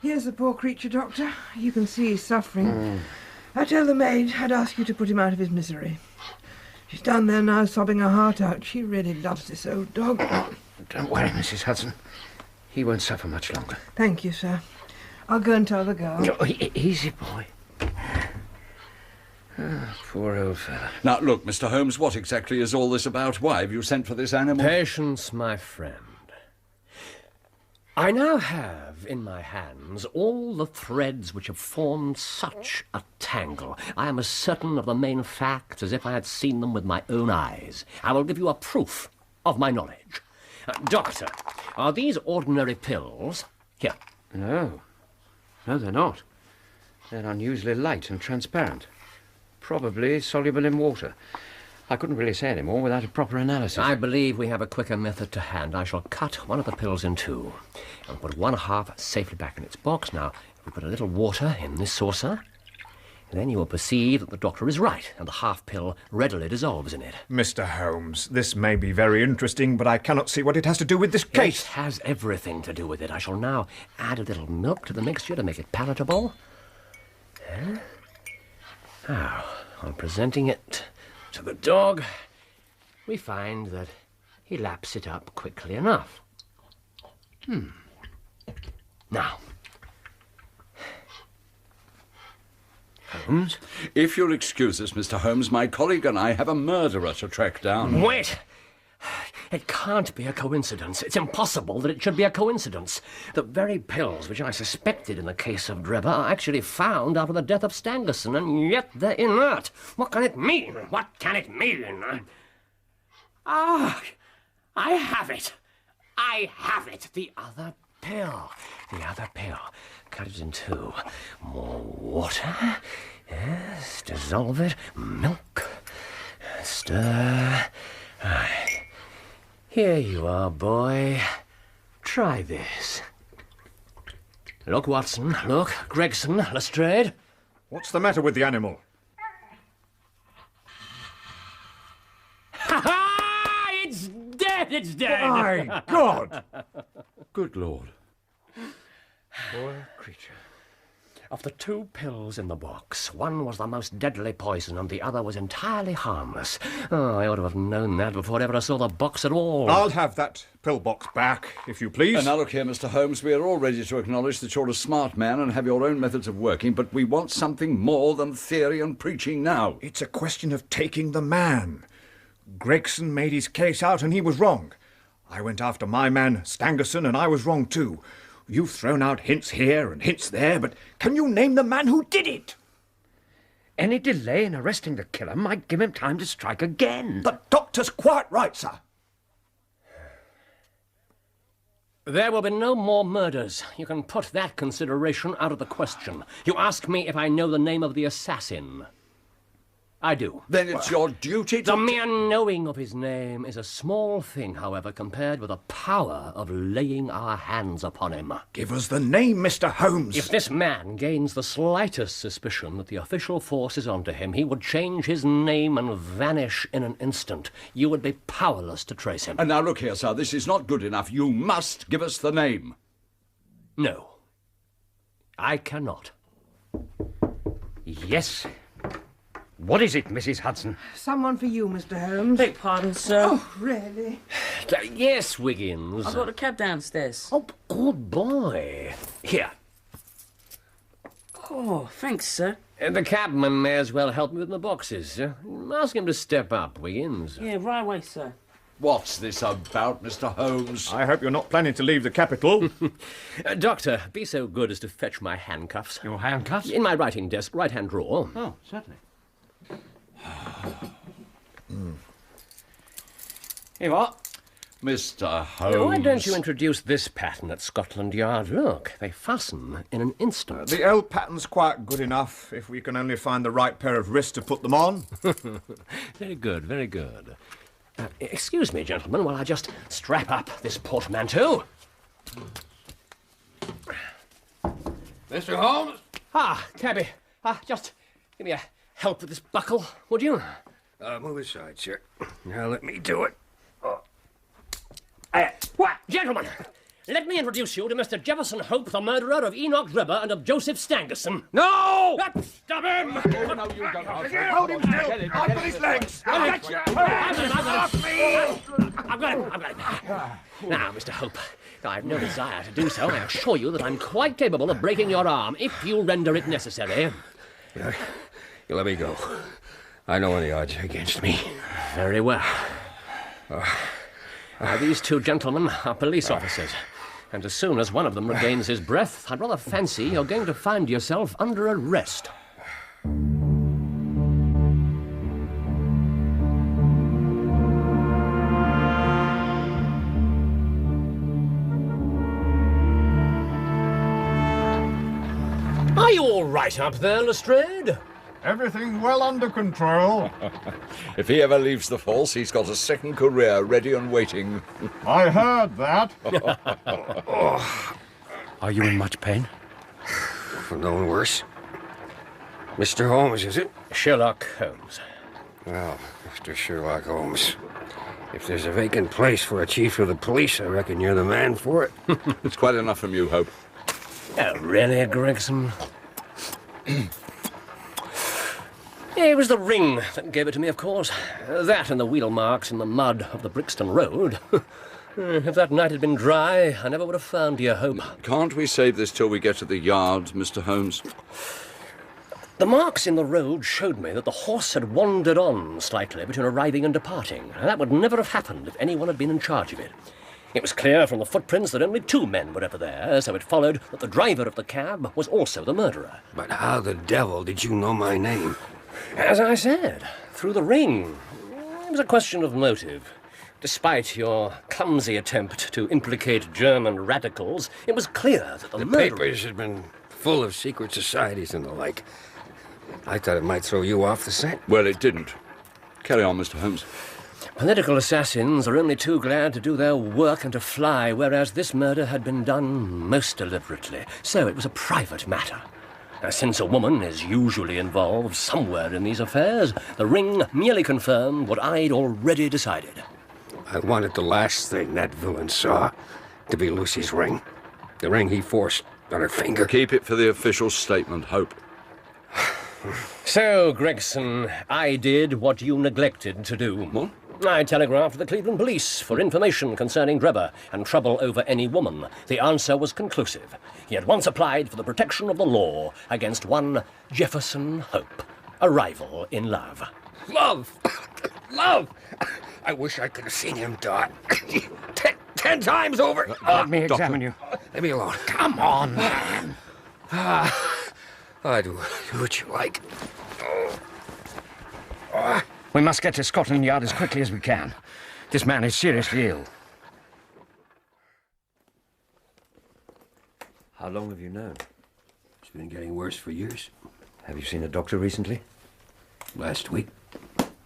Speaker 9: Here's the poor creature, Doctor. You can see he's suffering. I tell the maid I'd ask you to put him out of his misery. She's down there now, sobbing her heart out. She really loves this old dog.
Speaker 4: Don't worry, Mrs. Hudson. He won't suffer much longer.
Speaker 9: Thank you, sir. I'll go and tell the girl.
Speaker 4: Oh, easy, boy.
Speaker 19: Poor old fellow.
Speaker 17: Now, look, Mr. Holmes, what exactly is all this about? Why have you sent for this animal?
Speaker 2: Patience, my friend. I now have in my hands all the threads which have formed such a tangle. I am as certain of the main facts as if I had seen them with my own eyes. I will give you a proof of my knowledge. Doctor, are these ordinary pills? Here.
Speaker 4: No. No, they're not. They're unusually light and transparent. Probably soluble in water. I couldn't really say any more without a proper analysis.
Speaker 2: I believe we have a quicker method to hand. I shall cut one of the pills in two and put one half safely back in its box. Now, if we put a little water in this saucer, then you will perceive that the doctor is right, and the half pill readily dissolves in it.
Speaker 18: Mr. Holmes, this may be very interesting, but I cannot see what it has to do with this case.
Speaker 2: It has everything to do with it. I shall now add a little milk to the mixture to make it palatable. Now, on presenting it to the dog, we find that he laps it up quickly enough. Now,
Speaker 17: Holmes? If you'll excuse us, Mr. Holmes, my colleague and I have a murderer to track down.
Speaker 2: Wait! It can't be a coincidence. It's impossible that it should be a coincidence. The very pills which I suspected in the case of Drebber are actually found after the death of Stangerson, and yet they're inert. What can it mean? What can it mean? Ah! I have it! I have it! The other pill. The other pill. Cut it in two. More water. Yes, dissolve it. Milk. Stir. Right. Here you are, boy. Try this. Look, Watson. Look. Gregson. Lestrade.
Speaker 18: What's the matter with the animal?
Speaker 2: Ha ha! It's dead! It's dead!
Speaker 18: My God!
Speaker 17: Good Lord.
Speaker 2: Poor creature. Of the two pills in the box, one was the most deadly poison and the other was entirely harmless. Oh, I ought to have known that before I ever saw the box at all.
Speaker 18: I'll have that pill box back, if you please.
Speaker 17: And now look here, Mr. Holmes, we are all ready to acknowledge that you're a smart man and have your own methods of working, but we want something more than theory and preaching now.
Speaker 18: It's a question of taking the man. Gregson made his case out and he was wrong. I went after my man, Stangerson, and I was wrong too. You've thrown out hints here and hints there, but can you name the man who did it?
Speaker 19: Any delay in arresting the killer might give him time to strike again.
Speaker 18: The doctor's quite right, sir.
Speaker 2: There will be no more murders. You can put that consideration out of the question. You ask me if I know the name of the assassin. I do.
Speaker 17: Then it's your duty to...
Speaker 2: The mere knowing of his name is a small thing, however, compared with the power of laying our hands upon him.
Speaker 18: Give us the name, Mr. Holmes.
Speaker 2: If this man gains the slightest suspicion that the official force is onto him, he would change his name and vanish in an instant. You would be powerless to trace him.
Speaker 17: And now look here, sir, this is not good enough. You must give us the name.
Speaker 2: No. I cannot.
Speaker 19: Yes. What is it, Mrs. Hudson?
Speaker 9: Someone for you, Mr. Holmes.
Speaker 16: Beg pardon, sir.
Speaker 9: Oh, really?
Speaker 2: Yes, Wiggins.
Speaker 16: I've got a cab downstairs.
Speaker 2: Oh, good boy. Here.
Speaker 16: Oh, thanks, sir.
Speaker 2: The cabman may as well help me with my boxes. Ask him to step up, Wiggins.
Speaker 16: Yeah, right away, sir.
Speaker 17: What's this about, Mr. Holmes?
Speaker 18: I hope you're not planning to leave the capital.
Speaker 2: Doctor, be so good as to fetch my handcuffs.
Speaker 19: Your handcuffs?
Speaker 2: In my writing desk, right-hand drawer.
Speaker 19: Oh, certainly.
Speaker 2: Here you are.
Speaker 17: Mr. Holmes.
Speaker 2: Why don't you introduce this pattern at Scotland Yard? Look, they fasten in an instant.
Speaker 18: The L pattern's quite good enough, if we can only find the right pair of wrists to put them on.
Speaker 2: Very good, very good. Excuse me, gentlemen, while I just strap up this portmanteau.
Speaker 12: Mr. Holmes?
Speaker 2: Ah, cabby. Just give me a help with this buckle, would you?
Speaker 19: Move aside, sir. Now let me do it.
Speaker 2: What? Gentlemen, let me introduce you to Mr. Jefferson Hope, the murderer of Enoch Drebber and of Joseph Stangerson.
Speaker 19: No!
Speaker 2: Stop him!
Speaker 19: No, you don't.
Speaker 18: Hold him still! I've got his legs!
Speaker 2: I've got him. Now, Mr. Hope, I have no desire to do so. I assure you that I'm quite capable of breaking your arm if you render it necessary.
Speaker 19: You let me go. I know any odds are against me.
Speaker 2: Very well. These two gentlemen are police officers, and as soon as one of them regains his breath, I'd rather fancy you're going to find yourself under arrest. Are you all right up there, Lestrade?
Speaker 17: Everything well under control. If he ever leaves the force, he's got a second career ready and waiting. I heard that.
Speaker 4: Are you in much pain?
Speaker 19: No one worse. Mr. Holmes, is it?
Speaker 2: Sherlock Holmes.
Speaker 19: Well, Mr. Sherlock Holmes, if there's a vacant place for a chief of the police, I reckon you're the man for it.
Speaker 17: It's quite enough from you, Hope.
Speaker 2: Oh, really, Gregson? It was the ring that gave it to me, of course. That and the wheel marks in the mud of the Brixton Road. If that night had been dry, I never would have found you, Hope.
Speaker 17: Can't we save this till we get to the yard, Mr. Holmes?
Speaker 2: The marks in the road showed me that the horse had wandered on slightly between arriving and departing, and that would never have happened if anyone had been in charge of it. It was clear from the footprints that only two men were ever there, so it followed that the driver of the cab was also the murderer.
Speaker 19: But how the devil did you know my name?
Speaker 2: As I said, through the ring. It was a question of motive. Despite your clumsy attempt to implicate German radicals, it was clear that the murderer...
Speaker 19: papers had been full of secret societies and the like. I thought it might throw you off the scent.
Speaker 17: Well, it didn't. Carry on, Mr. Holmes.
Speaker 2: Political assassins are only too glad to do their work and to fly, whereas this murder had been done most deliberately. So it was a private matter. Since a woman is usually involved somewhere in these affairs, the ring merely confirmed what I'd already decided.
Speaker 19: I wanted the last thing that villain saw to be Lucy's ring. The ring he forced on her finger.
Speaker 17: Keep it for the official statement, Hope.
Speaker 2: So, Gregson, I did what you neglected to do.
Speaker 17: What?
Speaker 2: I telegraphed the Cleveland police for information concerning Drebber and trouble over any woman. The answer was conclusive. He had once applied for the protection of the law against one Jefferson Hope, a rival in love.
Speaker 19: Love! Love! I wish I could have seen him die. 10 times over.
Speaker 4: Let me examine you.
Speaker 19: Leave me alone.
Speaker 4: Come on, man.
Speaker 19: I do what you like.
Speaker 4: We must get to Scotland Yard as quickly as we can. This man is seriously ill.
Speaker 15: How long have you known?
Speaker 19: It's been getting worse for years.
Speaker 15: Have you seen a doctor recently?
Speaker 19: Last week.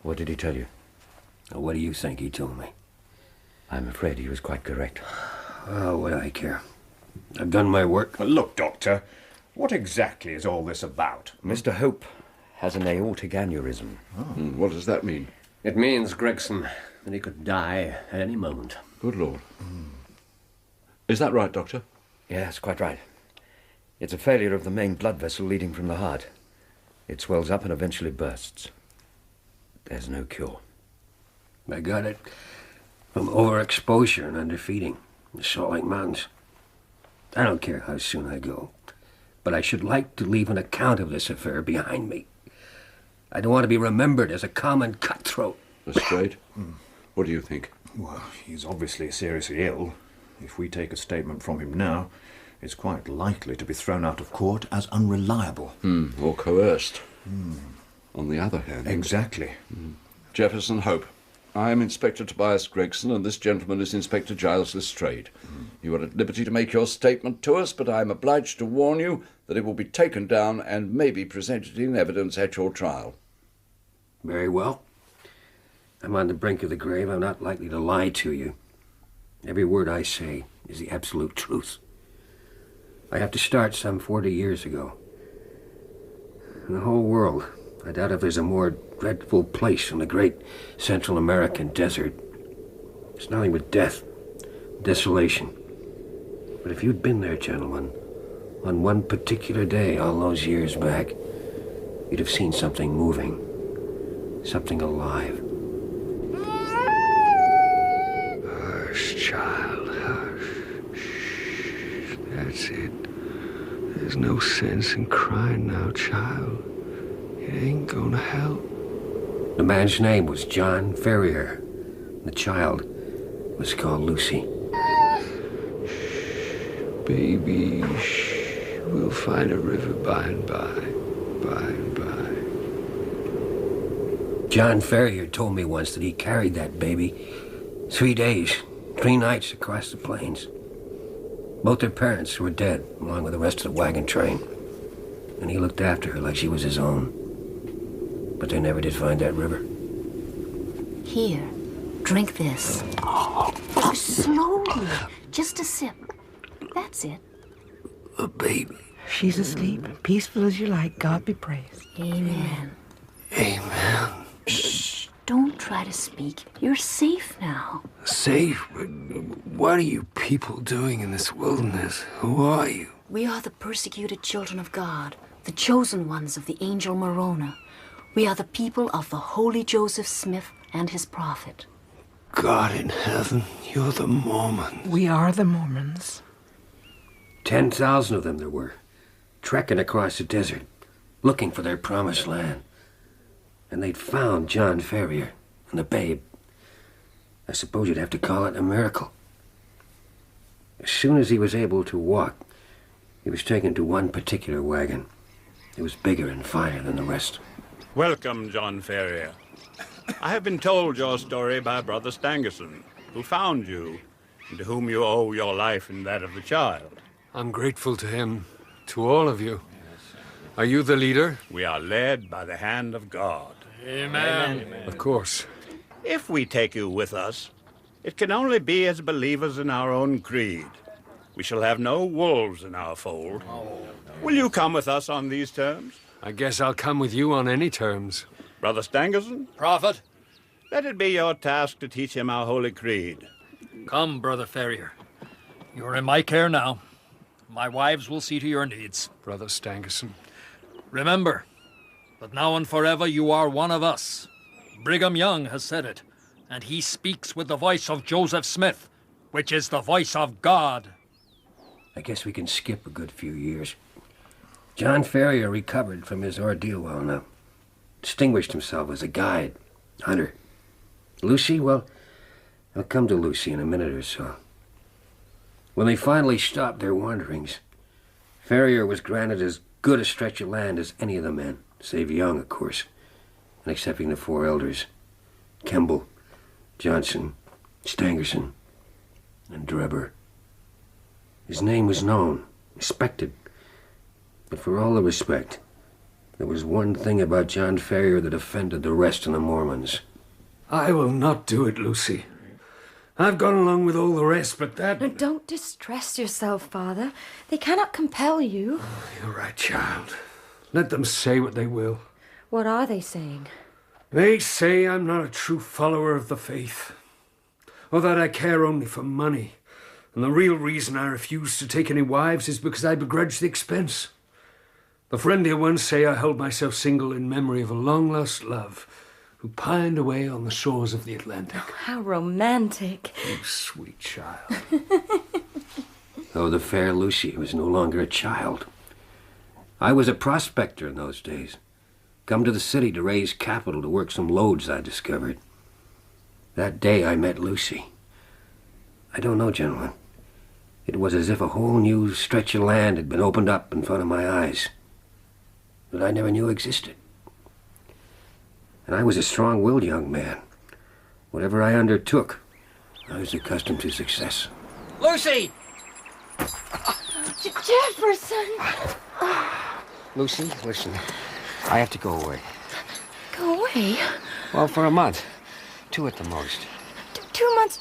Speaker 15: What did he tell you?
Speaker 19: What do you think he told me?
Speaker 15: I'm afraid he was quite correct.
Speaker 19: Oh, what do I care? I've done my work.
Speaker 18: Look, Doctor, what exactly is all this about?
Speaker 15: Mr. Hope has an aortic aneurysm.
Speaker 17: What does that mean?
Speaker 2: It means, Gregson, that he could die at any moment.
Speaker 17: Good Lord. Is that right, Doctor?
Speaker 4: Yes, quite right. It's a failure of the main blood vessel leading from the heart. It swells up and eventually bursts. There's no cure.
Speaker 19: I got it from overexposure and underfeeding in the Salt Lake Mountains. I don't care how soon I go, but I should like to leave an account of this affair behind me. I don't want to be remembered as a common cutthroat.
Speaker 17: Lestrade, what do you think?
Speaker 18: Well, he's obviously seriously ill. If we take a statement from him now, it's quite likely to be thrown out of court as unreliable.
Speaker 17: Or coerced. On the other hand...
Speaker 18: Exactly.
Speaker 17: Jefferson Hope. I am Inspector Tobias Gregson, and this gentleman is Inspector Giles Lestrade. You are at liberty to make your statement to us, but I am obliged to warn you that it will be taken down and may be presented in evidence at your trial.
Speaker 19: Very well. I'm on the brink of the grave. I'm not likely to lie to you. Every word I say is the absolute truth. I have to start some 40 years ago. In the whole world, I doubt if there's a more dreadful place in the great Central American desert. It's nothing but death, desolation. But if you'd been there, gentlemen, on one particular day all those years back, you'd have seen something moving, something alive. Hush, child, hush. Shh. That's it. There's no sense in crying now, child. It ain't gonna help. The man's name was John Ferrier. The child was called Lucy. Baby, shh. We'll find a river by and by. By and by. John Ferrier told me once that he carried that baby 3 days, 3 nights across the plains. Both their parents were dead, along with the rest of the wagon train. And he looked after her like she was his own. But they never did find that river.
Speaker 20: Here, drink this. Slowly, just a sip. That's it.
Speaker 19: A baby.
Speaker 9: She's asleep, peaceful as you like. God be praised.
Speaker 20: Amen.
Speaker 19: Amen.
Speaker 20: Shh, don't try to speak. You're safe now.
Speaker 19: Safe? What are you people doing in this wilderness? Who are you?
Speaker 20: We are the persecuted children of God, the chosen ones of the angel Moroni. We are the people of the holy Joseph Smith and his prophet.
Speaker 19: God in heaven, you're the Mormons.
Speaker 9: We are the Mormons.
Speaker 19: 10,000 of them there were, trekking across the desert, looking for their promised land. And they'd found John Ferrier and the babe. I suppose you'd have to call it a miracle. As soon as he was able to walk, he was taken to one particular wagon. It was bigger and finer than the rest.
Speaker 21: Welcome, John Ferrier. I have been told your story by Brother Stangerson, who found you, and to whom you owe your life and that of the child.
Speaker 22: I'm grateful to him, to all of you. Are you the leader?
Speaker 21: We are led by the hand of God.
Speaker 12: Amen.
Speaker 22: Of course.
Speaker 21: If we take you with us, it can only be as believers in our own creed. We shall have no wolves in our fold. Will you come with us on these terms?
Speaker 22: I guess I'll come with you on any terms.
Speaker 21: Brother Stangerson?
Speaker 12: Prophet?
Speaker 21: Let it be your task to teach him our holy creed.
Speaker 12: Come, Brother Ferrier. You're in my care now. My wives will see to your needs.
Speaker 22: Brother Stangerson.
Speaker 12: Remember that now and forever you are one of us. Brigham Young has said it, and he speaks with the voice of Joseph Smith, which is the voice of God.
Speaker 19: I guess we can skip a good few years. John Ferrier recovered from his ordeal well enough. Distinguished himself as a guide, hunter. Lucy, well, I'll come to Lucy in a minute or so. When they finally stopped their wanderings, Ferrier was granted as good a stretch of land as any of the men, save Young, of course, and excepting the 4 elders, Kemble, Johnson, Stangerson, and Drebber. His name was known, respected, but for all the respect, there was one thing about John Ferrier that offended the rest of the Mormons.
Speaker 22: I will not do it, Lucy. I've gone along with all the rest, but that...
Speaker 23: No, don't distress yourself, Father. They cannot compel you.
Speaker 22: You're right, child. Let them say what they will.
Speaker 23: What are they saying?
Speaker 22: They say I'm not a true follower of the faith, or that I care only for money. And the real reason I refuse to take any wives is because I begrudge the expense. The friendlier ones say I hold myself single in memory of a long-lost love who pined away on the shores of the Atlantic.
Speaker 23: Oh, how romantic.
Speaker 22: You sweet child.
Speaker 19: Though the fair Lucy was no longer a child. I was a prospector in those days. Come to the city to raise capital to work some lodes I discovered. That day I met Lucy. I don't know, gentlemen. It was as if a whole new stretch of land had been opened up in front of my eyes that I never knew existed. And I was a strong-willed young man. Whatever I undertook, I was accustomed to success.
Speaker 1: Lucy!
Speaker 23: Jefferson!
Speaker 19: Lucy, listen. I have to go away.
Speaker 23: Go away?
Speaker 19: Well, for a month. 2 at the most.
Speaker 23: 2 months?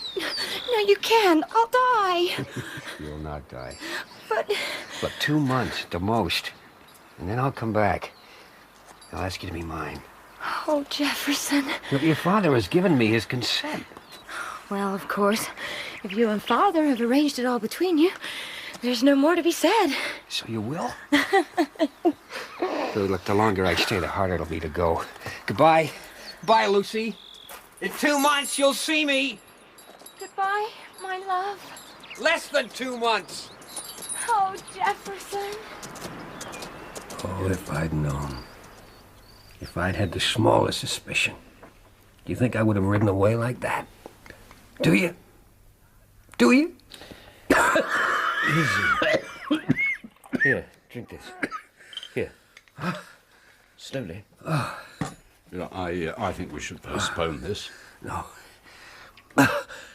Speaker 23: No, you can't. I'll die.
Speaker 19: You'll not die.
Speaker 23: But
Speaker 19: 2 months at the most. And then I'll come back. I'll ask you to be mine.
Speaker 23: Oh, Jefferson.
Speaker 19: Look, your father has given me his consent.
Speaker 23: Well, of course, if you and Father have arranged it all between you, there's no more to be said.
Speaker 19: So you will? Look, the longer I stay, the harder it'll be to go. Goodbye. Bye, Lucy. In 2 months, you'll see me.
Speaker 23: Goodbye, my love.
Speaker 19: Less than 2 months.
Speaker 23: Oh, Jefferson.
Speaker 19: Oh, if I'd known. If I'd had the smallest suspicion, do you think I would have ridden away like that? Do you? Do you?
Speaker 15: Easy. Here, drink this. Here. Slowly.
Speaker 13: Yeah, I think we should postpone this.
Speaker 19: No.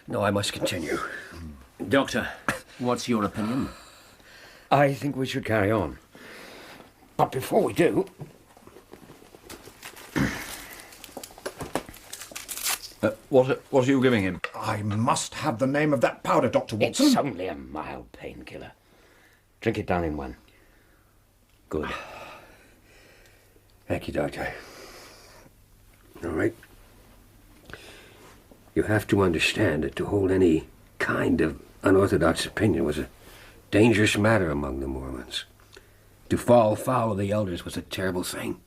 Speaker 19: No, I must continue.
Speaker 16: Doctor, what's your opinion?
Speaker 15: I think we should carry on. But before we do...
Speaker 17: What are you giving him?
Speaker 18: I must have the name of that powder, Dr. Watson.
Speaker 15: It's only a mild painkiller. Drink it down in one. Good.
Speaker 19: Thank you, Doctor. All right. You have to understand that to hold any kind of unorthodox opinion was a dangerous matter among the Mormons. To fall foul of the elders was a terrible thing.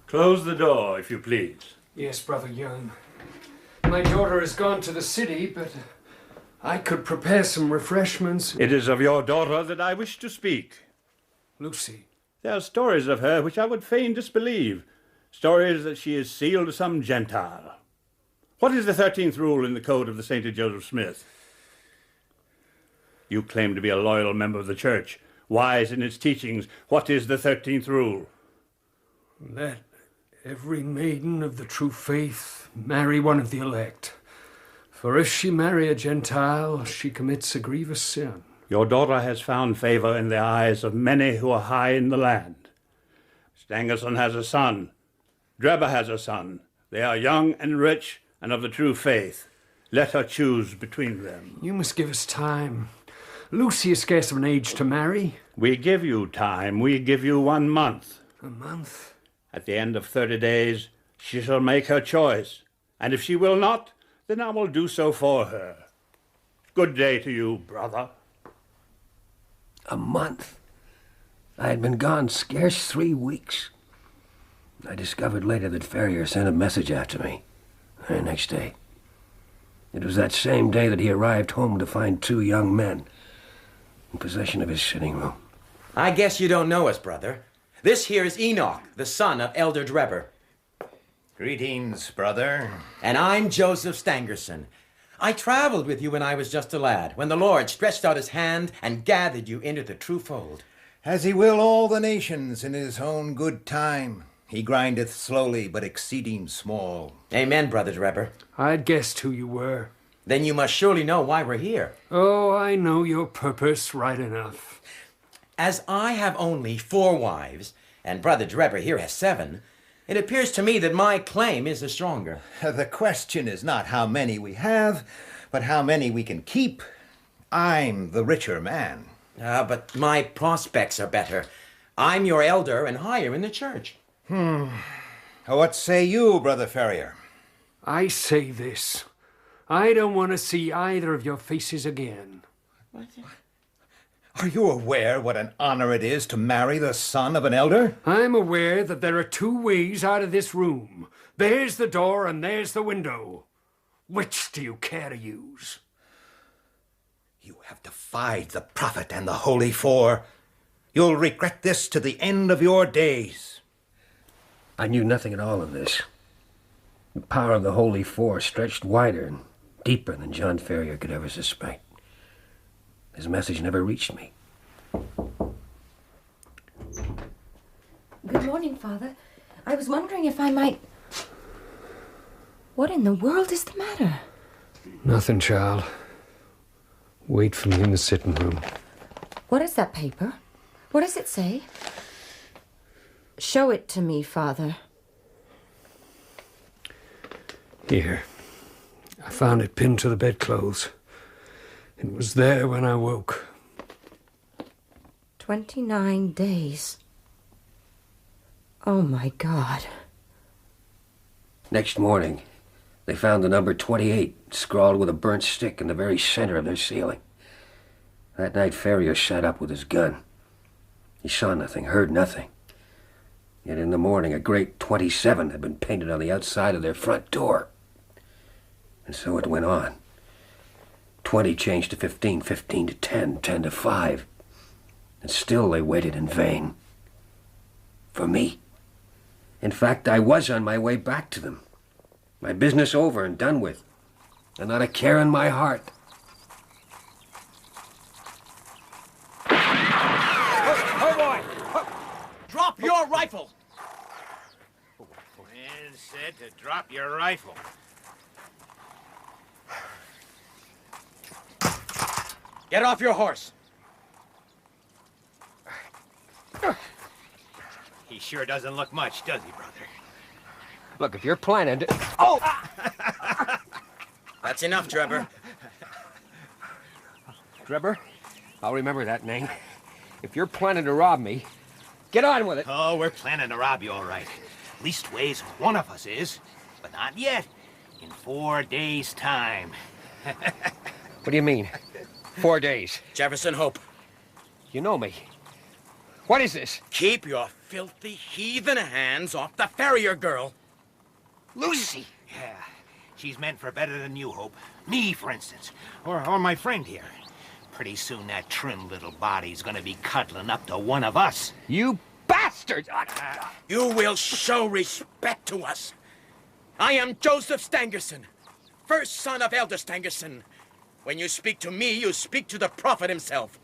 Speaker 21: Close the door, if you please.
Speaker 22: Yes, Brother Young. My daughter has gone to the city, but I could prepare some refreshments.
Speaker 21: It is of your daughter that I wish to speak.
Speaker 22: Lucy.
Speaker 21: There are stories of her which I would fain disbelieve. Stories that she is sealed to some Gentile. What is the 13th rule in the code of the St. Joseph Smith? You claim to be a loyal member of the church, wise in its teachings. What is the 13th rule?
Speaker 22: Let every maiden of the true faith marry one of the elect. For if she marry a Gentile, she commits a grievous sin.
Speaker 21: Your daughter has found favor in the eyes of many who are high in the land. Stangerson has a son. Drebber has a son. They are young and rich and of the true faith. Let her choose between them.
Speaker 22: You must give us time. Lucy is scarce of an age to marry.
Speaker 21: We give you time. We give you 1 month.
Speaker 22: A month?
Speaker 21: At the end of 30 days, she shall make her choice. And if she will not, then I will do so for her. Good day to you, brother.
Speaker 19: A month? I had been gone scarce 3 weeks. I discovered later that Ferrier sent a message after me the very next day. It was that same day that he arrived home to find 2 young men in possession of his sitting room.
Speaker 5: I guess you don't know us, brother. This here is Enoch, the son of Elder Drebber.
Speaker 6: Greetings, brother.
Speaker 5: And I'm Joseph Stangerson. I traveled with you when I was just a lad, when the Lord stretched out his hand and gathered you into the true fold.
Speaker 6: As he will all the nations in his own good time. He grindeth slowly, but exceeding small.
Speaker 5: Amen, Brother Drebber.
Speaker 22: I'd guessed who you were.
Speaker 5: Then you must surely know why we're here.
Speaker 22: Oh, I know your purpose right enough.
Speaker 5: As I have only 4 wives, and Brother Drebber here has 7, it appears to me that my claim is the stronger.
Speaker 6: The question is not how many we have, but how many we can keep. I'm the richer man.
Speaker 5: But my prospects are better. I'm your elder and higher in the church.
Speaker 6: What say you, Brother Ferrier?
Speaker 22: I say this. I don't want to see either of your faces again.
Speaker 6: Are you aware what an honor it is to marry the son of an elder?
Speaker 22: I'm aware that there are 2 ways out of this room. There's the door and there's the window. Which do you care to use?
Speaker 6: You have defied the prophet and the holy 4. You'll regret this to the end of your days.
Speaker 19: I knew nothing at all of this. The power of the Holy 4 stretched wider and deeper than John Ferrier could ever suspect. His message never reached me.
Speaker 23: Good morning, Father. I was wondering if I might... What in the world is the matter?
Speaker 22: Nothing, child. Wait for me in the sitting room.
Speaker 23: What is that paper? What does it say? Show it to me, Father.
Speaker 22: Here. I found it pinned to the bedclothes. It was there when I woke.
Speaker 23: 29 days. Oh, my God.
Speaker 19: Next morning, they found the number 28 scrawled with a burnt stick in the very center of their ceiling. That night, Ferrier sat up with his gun. He saw nothing, heard nothing. Yet in the morning, a great 27 had been painted on the outside of their front door. And so it went on. 20 changed to 15, 15 to 10, 10 to 5. And still they waited in vain. For me. In fact, I was on my way back to them. My business over and done with. And not a care in my heart.
Speaker 5: Oh, boy! Drop your rifle!
Speaker 6: Man said to drop your rifle.
Speaker 5: Get off your horse.
Speaker 6: He sure doesn't look much, does he, brother?
Speaker 2: Look, if you're planning to...
Speaker 5: Oh! That's enough, Drebber.
Speaker 2: Drebber, I'll remember that name. If you're planning to rob me, get on with it.
Speaker 6: Oh, we're planning to rob you, all right. Leastways, one of us is. But not yet. In 4 days' time.
Speaker 2: What do you mean? 4 days?
Speaker 5: Jefferson Hope.
Speaker 2: You know me. What is this?
Speaker 5: Keep your filthy heathen hands off the farrier girl.
Speaker 6: Lucy! Yeah, she's meant for better than you, Hope. Me, for instance. Or my friend here. Pretty soon that trim little body's gonna be cuddling up to one of us.
Speaker 2: You bastard!
Speaker 5: You will show respect to us. I am Joseph Stangerson, first son of Elder Stangerson. When you speak to me, you speak to the prophet himself.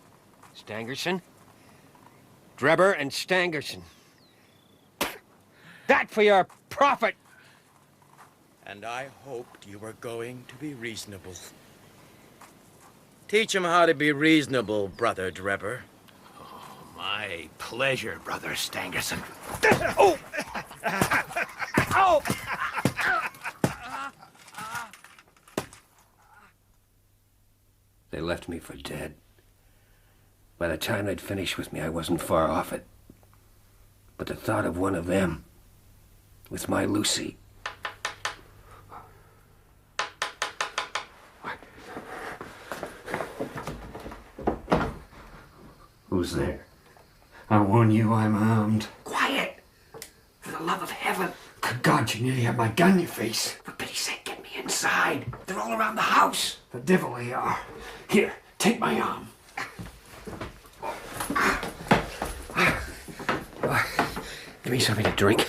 Speaker 2: Stangerson? Drebber and Stangerson. That for your prophet!
Speaker 5: And I hoped you were going to be reasonable. Teach him how to be reasonable, Brother Drebber.
Speaker 6: Oh, my pleasure, Brother Stangerson.
Speaker 5: Oh! Oh!
Speaker 19: They left me for dead. By the time they'd finished with me, I wasn't far off it. But the thought of one of them, with my Lucy...
Speaker 22: Who's there? I warn you, I'm armed.
Speaker 19: Quiet! For the love of heaven!
Speaker 22: Good God, you nearly had my gun in your face.
Speaker 19: For pity's sake, get me inside. They're all around the house.
Speaker 22: The devil they are. Here, take my arm.
Speaker 19: Give me something to drink.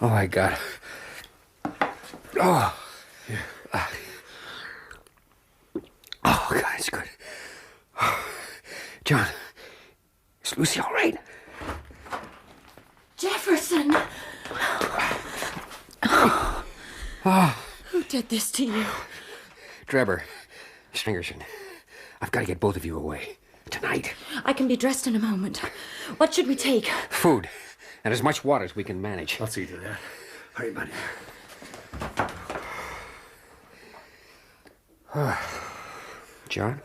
Speaker 19: Oh, my God. Oh. Yeah. Oh, God, it's good. John, is Lucy all right?
Speaker 23: Jefferson!
Speaker 19: Oh.
Speaker 23: Who did this to you?
Speaker 19: Drebber, Stangerson, I've got to get both of you away. Tonight.
Speaker 23: I can be dressed in a moment. What should we take?
Speaker 19: Food. And as much water as we can manage.
Speaker 22: I'll see to that. Hurry, buddy.
Speaker 19: John?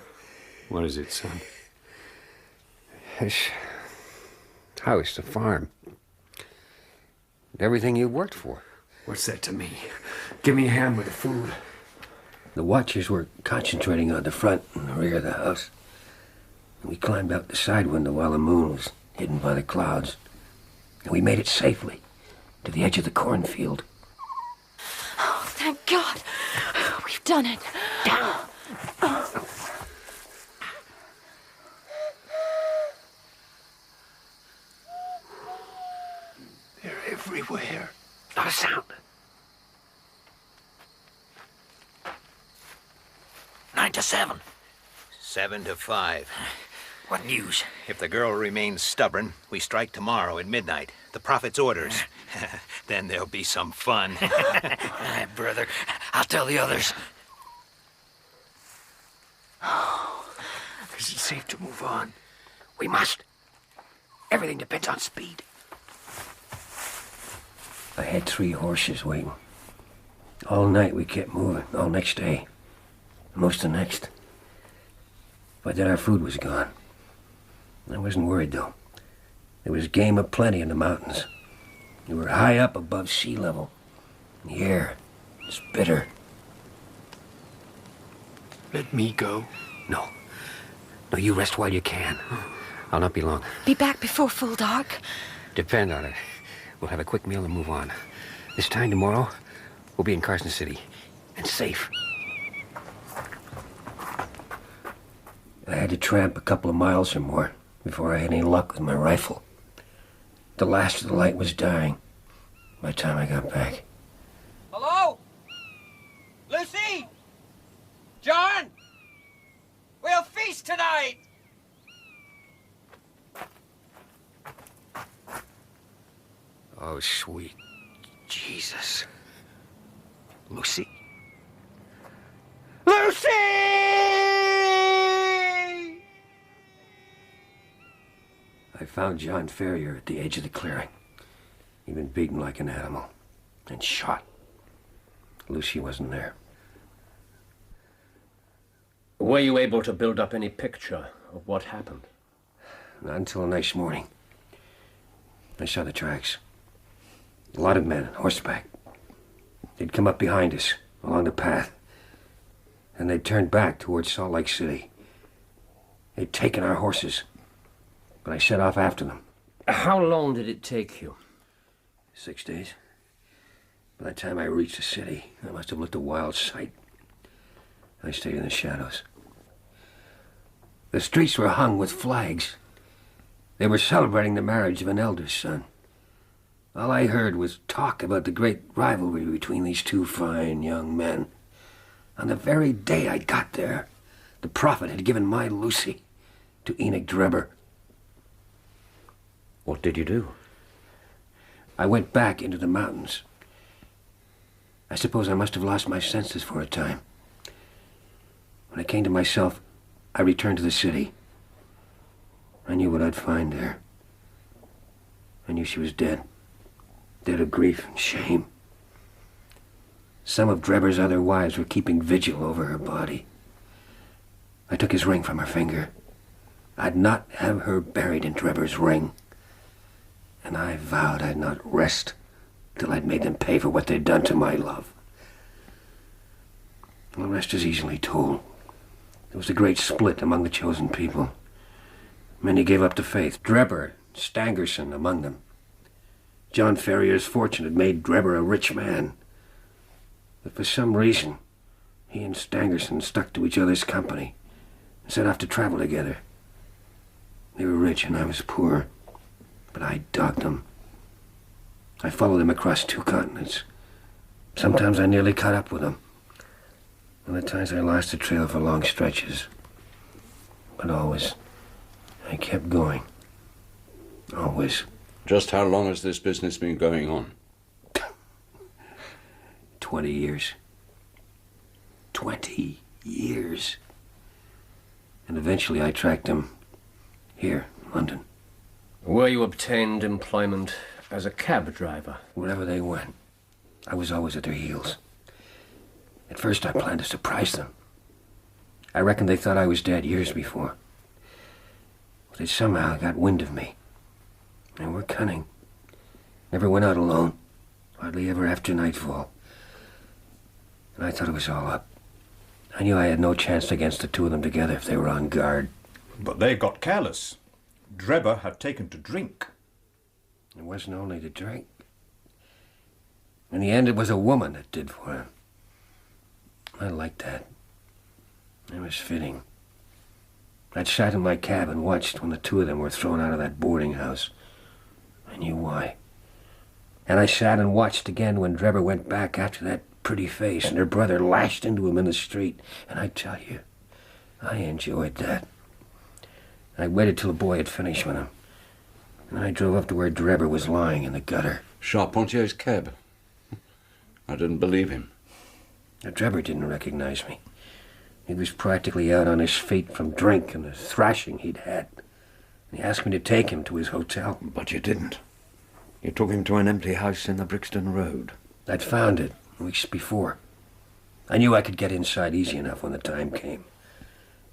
Speaker 22: What is it, son?
Speaker 19: This house, the farm. Everything you worked for.
Speaker 22: What's that to me? Give me a hand with the food.
Speaker 19: The watchers were concentrating on the front and the rear of the house. We climbed out the side window while the moon was hidden by the clouds. And we made it safely to the edge of the cornfield.
Speaker 23: Oh, thank God. We've done it.
Speaker 19: Down.
Speaker 22: They're everywhere.
Speaker 19: Not a sound.
Speaker 6: 9 to 7. 7 to 5.
Speaker 1: What news?
Speaker 6: If the girl remains stubborn, we strike tomorrow at midnight. The prophet's orders. Then there'll be some fun.
Speaker 1: Aye, brother. I'll tell the others.
Speaker 22: Is it safe to move on?
Speaker 19: We must. Everything depends on speed. I had 3 horses waiting. All night we kept moving, all next day. Most the next. But then our food was gone. I wasn't worried, though. There was game aplenty in the mountains. We were high up above sea level. And the air was bitter.
Speaker 22: Let me go.
Speaker 19: No. No, you rest while you can. I'll not be long.
Speaker 23: Be back before full dark.
Speaker 19: Depend on it. We'll have a quick meal and move on. This time tomorrow, we'll be in Carson City. And safe. I had to tramp a couple of miles or more before I had any luck with my rifle. The last of the light was dying by the time I got back.
Speaker 5: Hello? Lucy? John? We'll feast tonight!
Speaker 19: Oh, sweet Jesus. Lucy.
Speaker 5: Lucy!
Speaker 19: I found John Ferrier at the edge of the clearing. He'd been beaten like an animal and shot. Lucy wasn't there.
Speaker 2: Were you able to build up any picture of what happened?
Speaker 19: Not until the next morning. I saw the tracks. A lot of men on horseback. They'd come up behind us, along the path. And they'd turned back towards Salt Lake City. They'd taken our horses. But I set off after them.
Speaker 2: How long did it take you?
Speaker 19: 6 days. By the time I reached the city, I must have looked a wild sight. I stayed in the shadows. The streets were hung with flags. They were celebrating the marriage of an elder son. All I heard was talk about the great rivalry between these two fine young men. On the very day I got there, the prophet had given my Lucy to Enoch Drebber.
Speaker 2: What did you do?
Speaker 19: I went back into the mountains. I suppose I must have lost my senses for a time. When I came to myself, I returned to the city. I knew what I'd find there. I knew she was dead. Dead of grief and shame. Some of Drebber's other wives were keeping vigil over her body. I took his ring from her finger. I'd not have her buried in Drebber's ring. And I vowed I'd not rest till I'd made them pay for what they'd done to my love. The rest is easily told. There was a great split among the chosen people. Many gave up the faith. Drebber, Stangerson among them. John Ferrier's fortune had made Drebber a rich man. But for some reason, he and Stangerson stuck to each other's company and set off to travel together. They were rich and I was poor, but I dogged them. I followed them across 2 continents. Sometimes I nearly caught up with them. Other times I lost the trail for long stretches. But always, I kept going. Always.
Speaker 13: Just how long has this business been going on?
Speaker 19: 20 years. 20 years. And eventually I tracked him here, in London.
Speaker 2: Were you obtained employment as a cab driver?
Speaker 19: Wherever they went, I was always at their heels. At first I planned to surprise them. I reckon they thought I was dead years before. But they somehow got wind of me. They were cunning. Never went out alone. Hardly ever after nightfall. And I thought it was all up. I knew I had no chance against the two of them together if they were on guard.
Speaker 18: But they got careless. Drebber had taken to drink.
Speaker 19: It wasn't only the drink. In the end, it was a woman that did for him. I liked that. It was fitting. I'd sat in my cab and watched when the two of them were thrown out of that boarding house. I knew why. And I sat and watched again when Drebber went back after that pretty face and her brother lashed into him in the street. And I tell you, I enjoyed that. I waited till the boy had finished with him. And I drove up to where Drebber was lying in the gutter.
Speaker 13: Charpentier's cab. I didn't believe him.
Speaker 19: Now, Drebber didn't recognize me. He was practically out on his feet from drink and the thrashing he'd had. And he asked me to take him to his hotel.
Speaker 17: But you didn't. You took him to an empty house in the Brixton Road.
Speaker 19: I'd found it weeks before. I knew I could get inside easy enough when the time came.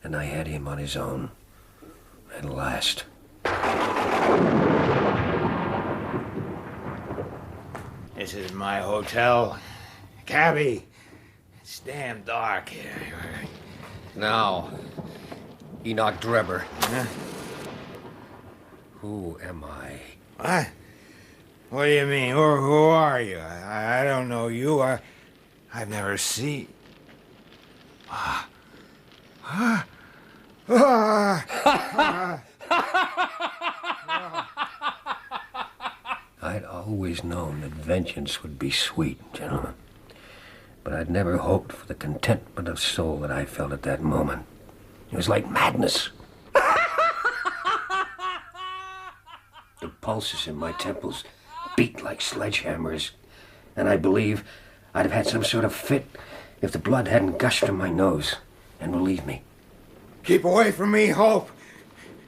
Speaker 19: And I had him on his own. At last.
Speaker 6: This is my hotel. Cabby, it's damn dark here.
Speaker 2: Now, Enoch Drebber.
Speaker 6: Huh?
Speaker 19: Who am I?
Speaker 6: What? What do you mean? Who are you? I don't know you. I've never seen.
Speaker 19: I'd always known that vengeance would be sweet, gentlemen. But I'd never hoped for the contentment of soul that I felt at that moment. It was like madness. The pulses in my temples beat like sledgehammers, and I believe I'd have had some sort of fit if the blood hadn't gushed from my nose. And believe me.
Speaker 6: Keep away from me, Hope.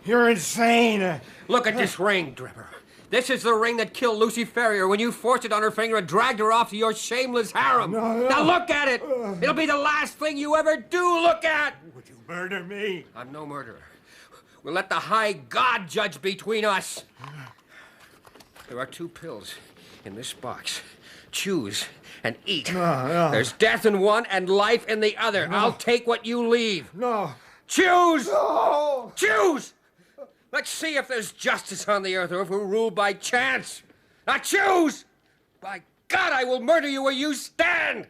Speaker 6: You're insane.
Speaker 8: Look at this ring, Drebber. This is the ring that killed Lucy Ferrier when you forced it on her finger and dragged her off to your shameless harem.
Speaker 6: No.
Speaker 8: Now look at it. It'll be the last thing you ever do look at.
Speaker 6: Would you murder me?
Speaker 8: I'm no murderer. We'll let the high God judge between us. There are 2 pills in this box. Choose and eat.
Speaker 6: No.
Speaker 8: There's death in one and life in the other. I'll take what you leave.
Speaker 6: No.
Speaker 8: Choose!
Speaker 6: No.
Speaker 8: Choose! Let's see if there's justice on the earth or if we're ruled by chance. Now choose! By God, I will murder you where you stand!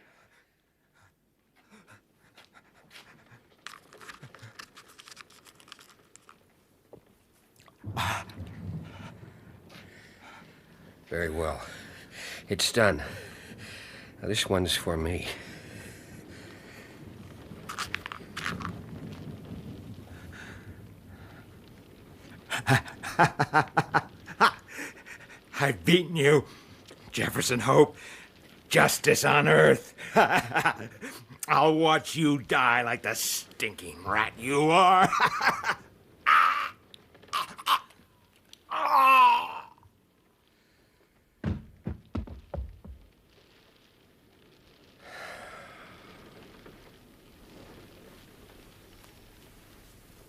Speaker 8: Very well. It's done. Now, this one's for me.
Speaker 6: I've beaten you, Jefferson Hope. Justice on earth. I'll watch you die like the stinking rat you are.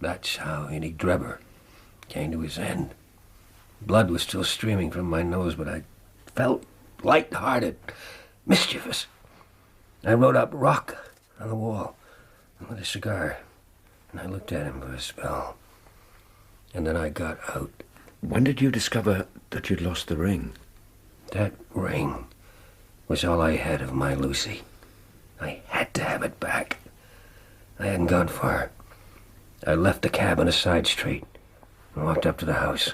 Speaker 19: That's how Enoch Drebber came to his end. Blood was still streaming from my nose, but I felt light-hearted, mischievous. I wrote up "Rock" on the wall and lit a cigar, and I looked at him for a spell. And then I got out.
Speaker 4: When did you discover that you'd lost the ring?
Speaker 19: That ring was all I had of my Lucy. I had to have it back. I hadn't gone far. I left the cab on a side street and walked up to the house.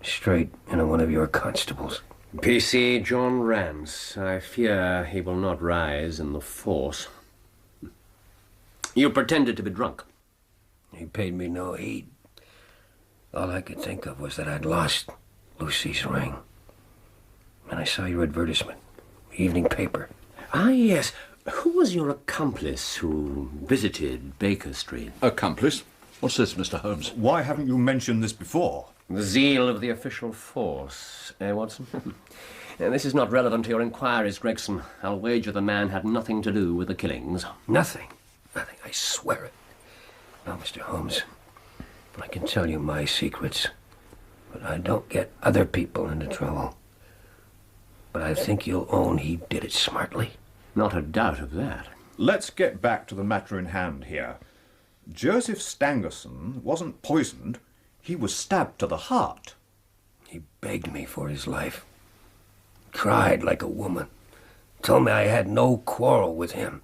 Speaker 19: Straight into one of your constables.
Speaker 11: PC John Rance. I fear he will not rise in the force. You pretended to be drunk.
Speaker 19: He paid me no heed. All I could think of was that I'd lost Lucy's ring. And I saw your advertisement, evening paper.
Speaker 11: Ah, yes. Who was your accomplice who visited Baker Street?
Speaker 13: Accomplice? What's this, Mr. Holmes?
Speaker 14: Why haven't you mentioned this before?
Speaker 11: The zeal of the official force, Watson? This is not relevant to your inquiries, Gregson. I'll wager the man had nothing to do with the killings.
Speaker 19: Nothing. Nothing. I swear it. Now, Mr. Holmes, I can tell you my secrets, but I don't get other people into trouble. But I think you'll own he did it smartly.
Speaker 11: Not a doubt of that.
Speaker 14: Let's get back to the matter in hand here. Joseph Stangerson wasn't poisoned. He was stabbed to the heart.
Speaker 19: He begged me for his life. Cried like a woman. Told me I had no quarrel with him.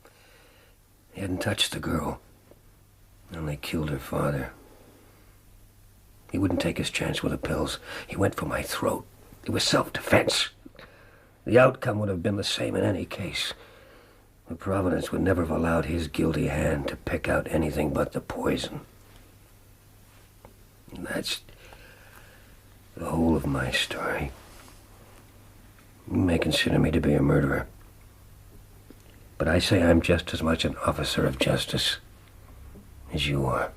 Speaker 19: He hadn't touched the girl. Only killed her father. He wouldn't take his chance with the pills. He went for my throat. It was self-defense. The outcome would have been the same in any case. But Providence would never have allowed his guilty hand to pick out anything but the poison. And that's the whole of my story. You may consider me to be a murderer. But I say I'm just as much an officer of justice as you are.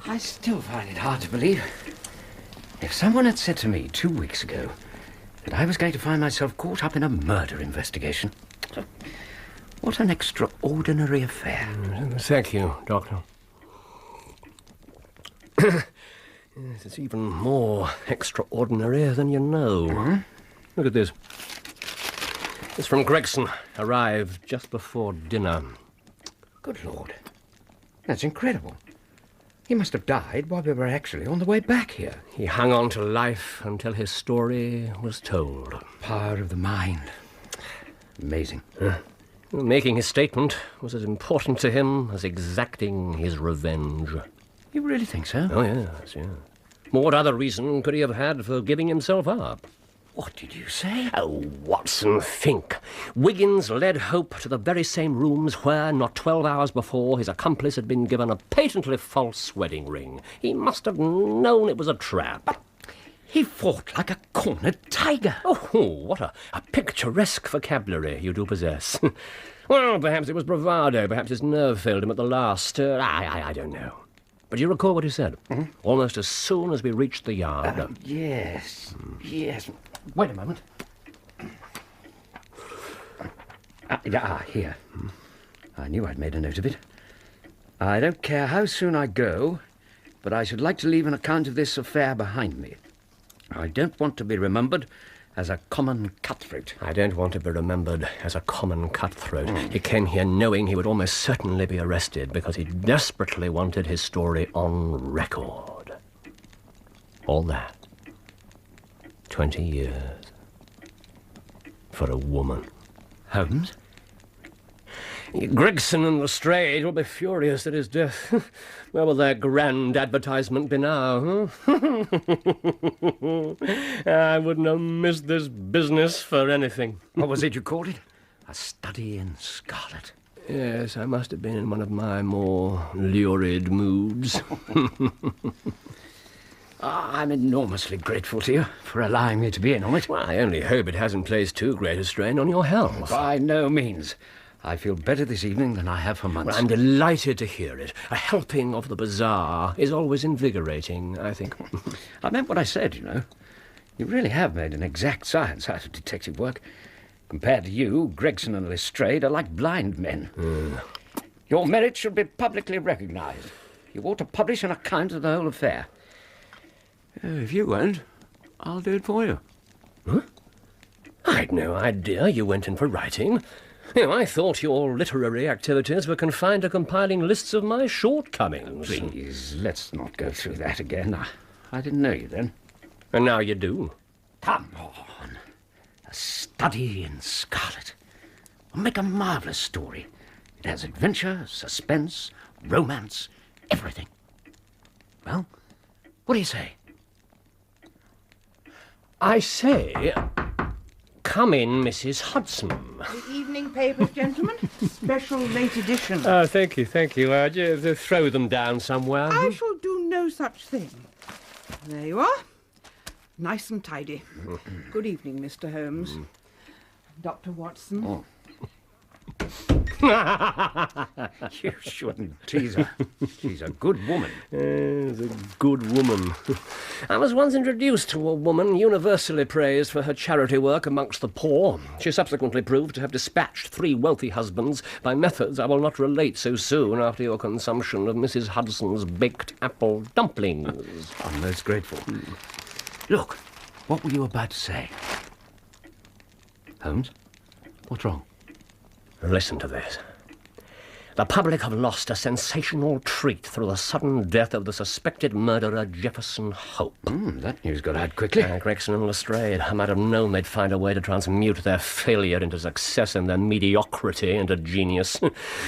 Speaker 4: I still find it hard to believe. If someone had said to me 2 weeks ago that I was going to find myself caught up in a murder investigation, what an extraordinary affair.
Speaker 2: Thank you, Doctor.
Speaker 11: Yes, it's even more extraordinary than you know. Look at this. It's from Gregson. Arrived just before dinner.
Speaker 4: Good Lord. That's incredible. He must have died while we were actually on the way back here.
Speaker 11: He hung on to life until his story was told.
Speaker 4: Power of the mind. Amazing.
Speaker 11: Making his statement was as important to him as exacting his revenge.
Speaker 4: You really think so?
Speaker 11: Oh, yes. What other reason could he have had for giving himself up?
Speaker 4: What did you say?
Speaker 11: Oh, Watson, think. Wiggins led Hope to the very same rooms where, not 12 hours before, his accomplice had been given a patently false wedding ring. He must have known it was a trap.
Speaker 4: But he fought like a cornered tiger.
Speaker 11: Oh, what a picturesque vocabulary you do possess. Well, perhaps it was bravado. Perhaps his nerve failed him at the last. I don't know. But you recall what he said? Almost as soon as we reached the yard.
Speaker 4: Yes. Wait a moment. Here. I knew I'd made a note of it. I don't care how soon I go, but I should like to leave an account of this affair behind me. I don't want to be remembered as a common cutthroat.
Speaker 11: I don't want to be remembered as a common cutthroat. He came here knowing he would almost certainly be arrested because he desperately wanted his story on record. All that. 20 years. For a woman.
Speaker 4: Holmes?
Speaker 11: Gregson and Lestrade will be furious at his death. Where will their grand advertisement be now? I wouldn't have missed this business for anything.
Speaker 4: What was it you called it? A study in scarlet.
Speaker 11: Yes, I must have been in one of my more lurid moods.
Speaker 4: I'm enormously grateful to you for allowing me to be in on it.
Speaker 11: Well, I only hope it hasn't placed too great a strain on your health.
Speaker 4: By no means. I feel better this evening than I have for months.
Speaker 11: Well, I'm delighted to hear it. A helping of the bizarre is always invigorating, I think.
Speaker 4: I meant what I said, you know. You really have made an exact science out of detective work. Compared to you, Gregson and Lestrade are like blind men. Your merit should be publicly recognised. You ought to publish an account of the whole affair. If you won't, I'll do it for you.
Speaker 11: Huh? I'd no idea you went in for writing. I thought your literary activities were confined to compiling lists of my shortcomings.
Speaker 4: Please, let's not go through that again. I didn't know you then.
Speaker 11: And now you do.
Speaker 4: Come on. A study in scarlet. We'll make a marvellous story. It has adventure, suspense, romance, everything. Well, what do you say?
Speaker 11: I say, come in, Mrs. Hudson.
Speaker 3: The evening papers, gentlemen. Special late edition.
Speaker 11: Oh, thank you. Just throw them down somewhere.
Speaker 3: I shall do no such thing. There you are. Nice and tidy. Good evening, Mr. Holmes. Dr. Watson.
Speaker 4: Oh. You shouldn't tease her. She's a good woman.
Speaker 11: She's a good woman. I was once introduced to a woman universally praised for her charity work amongst the poor. She subsequently proved to have dispatched 3 wealthy husbands by methods I will not relate so soon after your consumption of Mrs. Hudson's baked apple dumplings.
Speaker 4: I'm most grateful. Look, what were you about to say? Holmes, what's wrong?
Speaker 11: Listen to this. The public have lost a sensational treat through the sudden death of the suspected murderer Jefferson Hope.
Speaker 4: That news got out quickly.
Speaker 11: Gregson and Lestrade. I might have known they'd find a way to transmute their failure into success and their mediocrity into genius.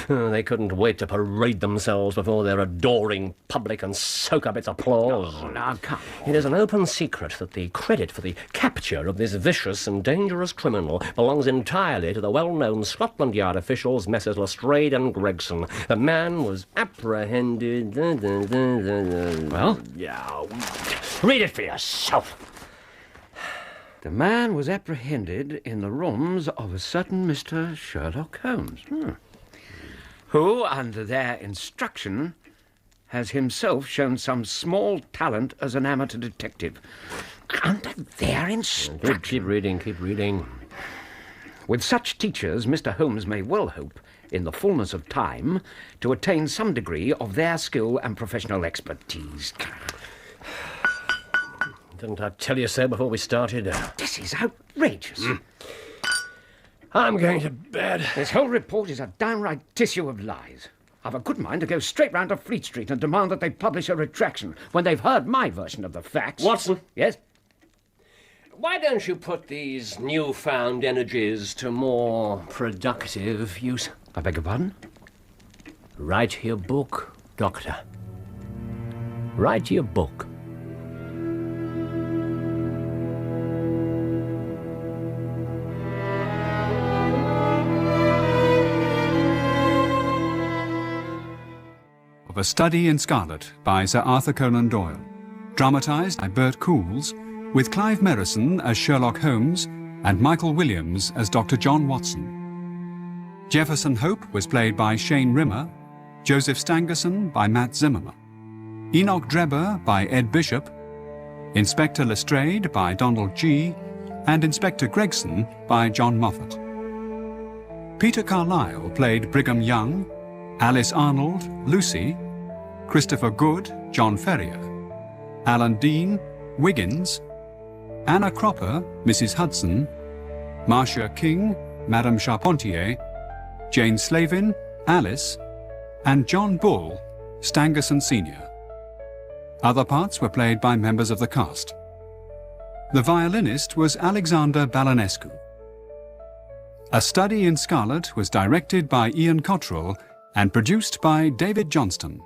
Speaker 11: They couldn't wait to parade themselves before their adoring public and soak up its applause.
Speaker 4: Oh, now, come on.
Speaker 11: It is an open secret that the credit for the capture of this vicious and dangerous criminal belongs entirely to the well-known Scotland Yard officials, Messrs. Lestrade and Gregson. The man was apprehended.
Speaker 4: Well?
Speaker 11: Yeah. Read it for yourself.
Speaker 4: The man was apprehended in the rooms of a certain Mr. Sherlock Holmes, who, under their instruction, has himself shown some small talent as an amateur detective. Under their instruction.
Speaker 11: Keep reading.
Speaker 4: With such teachers, Mr. Holmes may well hope, in the fullness of time, to attain some degree of their skill and professional expertise.
Speaker 11: Didn't I tell you so before we started?
Speaker 4: This is outrageous.
Speaker 11: I'm going to bed.
Speaker 4: This whole report is a downright tissue of lies. I've a good mind to go straight round to Fleet Street and demand that they publish a retraction when they've heard my version of the facts.
Speaker 11: Watson?
Speaker 4: Yes?
Speaker 11: Why don't you put these newfound energies to more productive use?
Speaker 4: I beg your pardon?
Speaker 11: Write your book, Doctor. Write your book.
Speaker 7: Of A Study in Scarlet by Sir Arthur Conan Doyle. Dramatised by Bert Coules, with Clive Merrison as Sherlock Holmes and Michael Williams as Dr. John Watson. Jefferson Hope was played by Shane Rimmer, Joseph Stangerson by Matt Zimmerman, Enoch Drebber by Ed Bishop, Inspector Lestrade by Donald G., and Inspector Gregson by John Moffat. Peter Carlyle played Brigham Young, Alice Arnold, Lucy, Christopher Good, John Ferrier, Alan Dean, Wiggins, Anna Cropper, Mrs. Hudson, Marcia King, Madame Charpentier, Jane Slavin, Alice, and John Bull, Stangerson Sr. Other parts were played by members of the cast. The violinist was Alexander Balanescu. A Study in Scarlet was directed by Ian Cottrell and produced by David Johnston.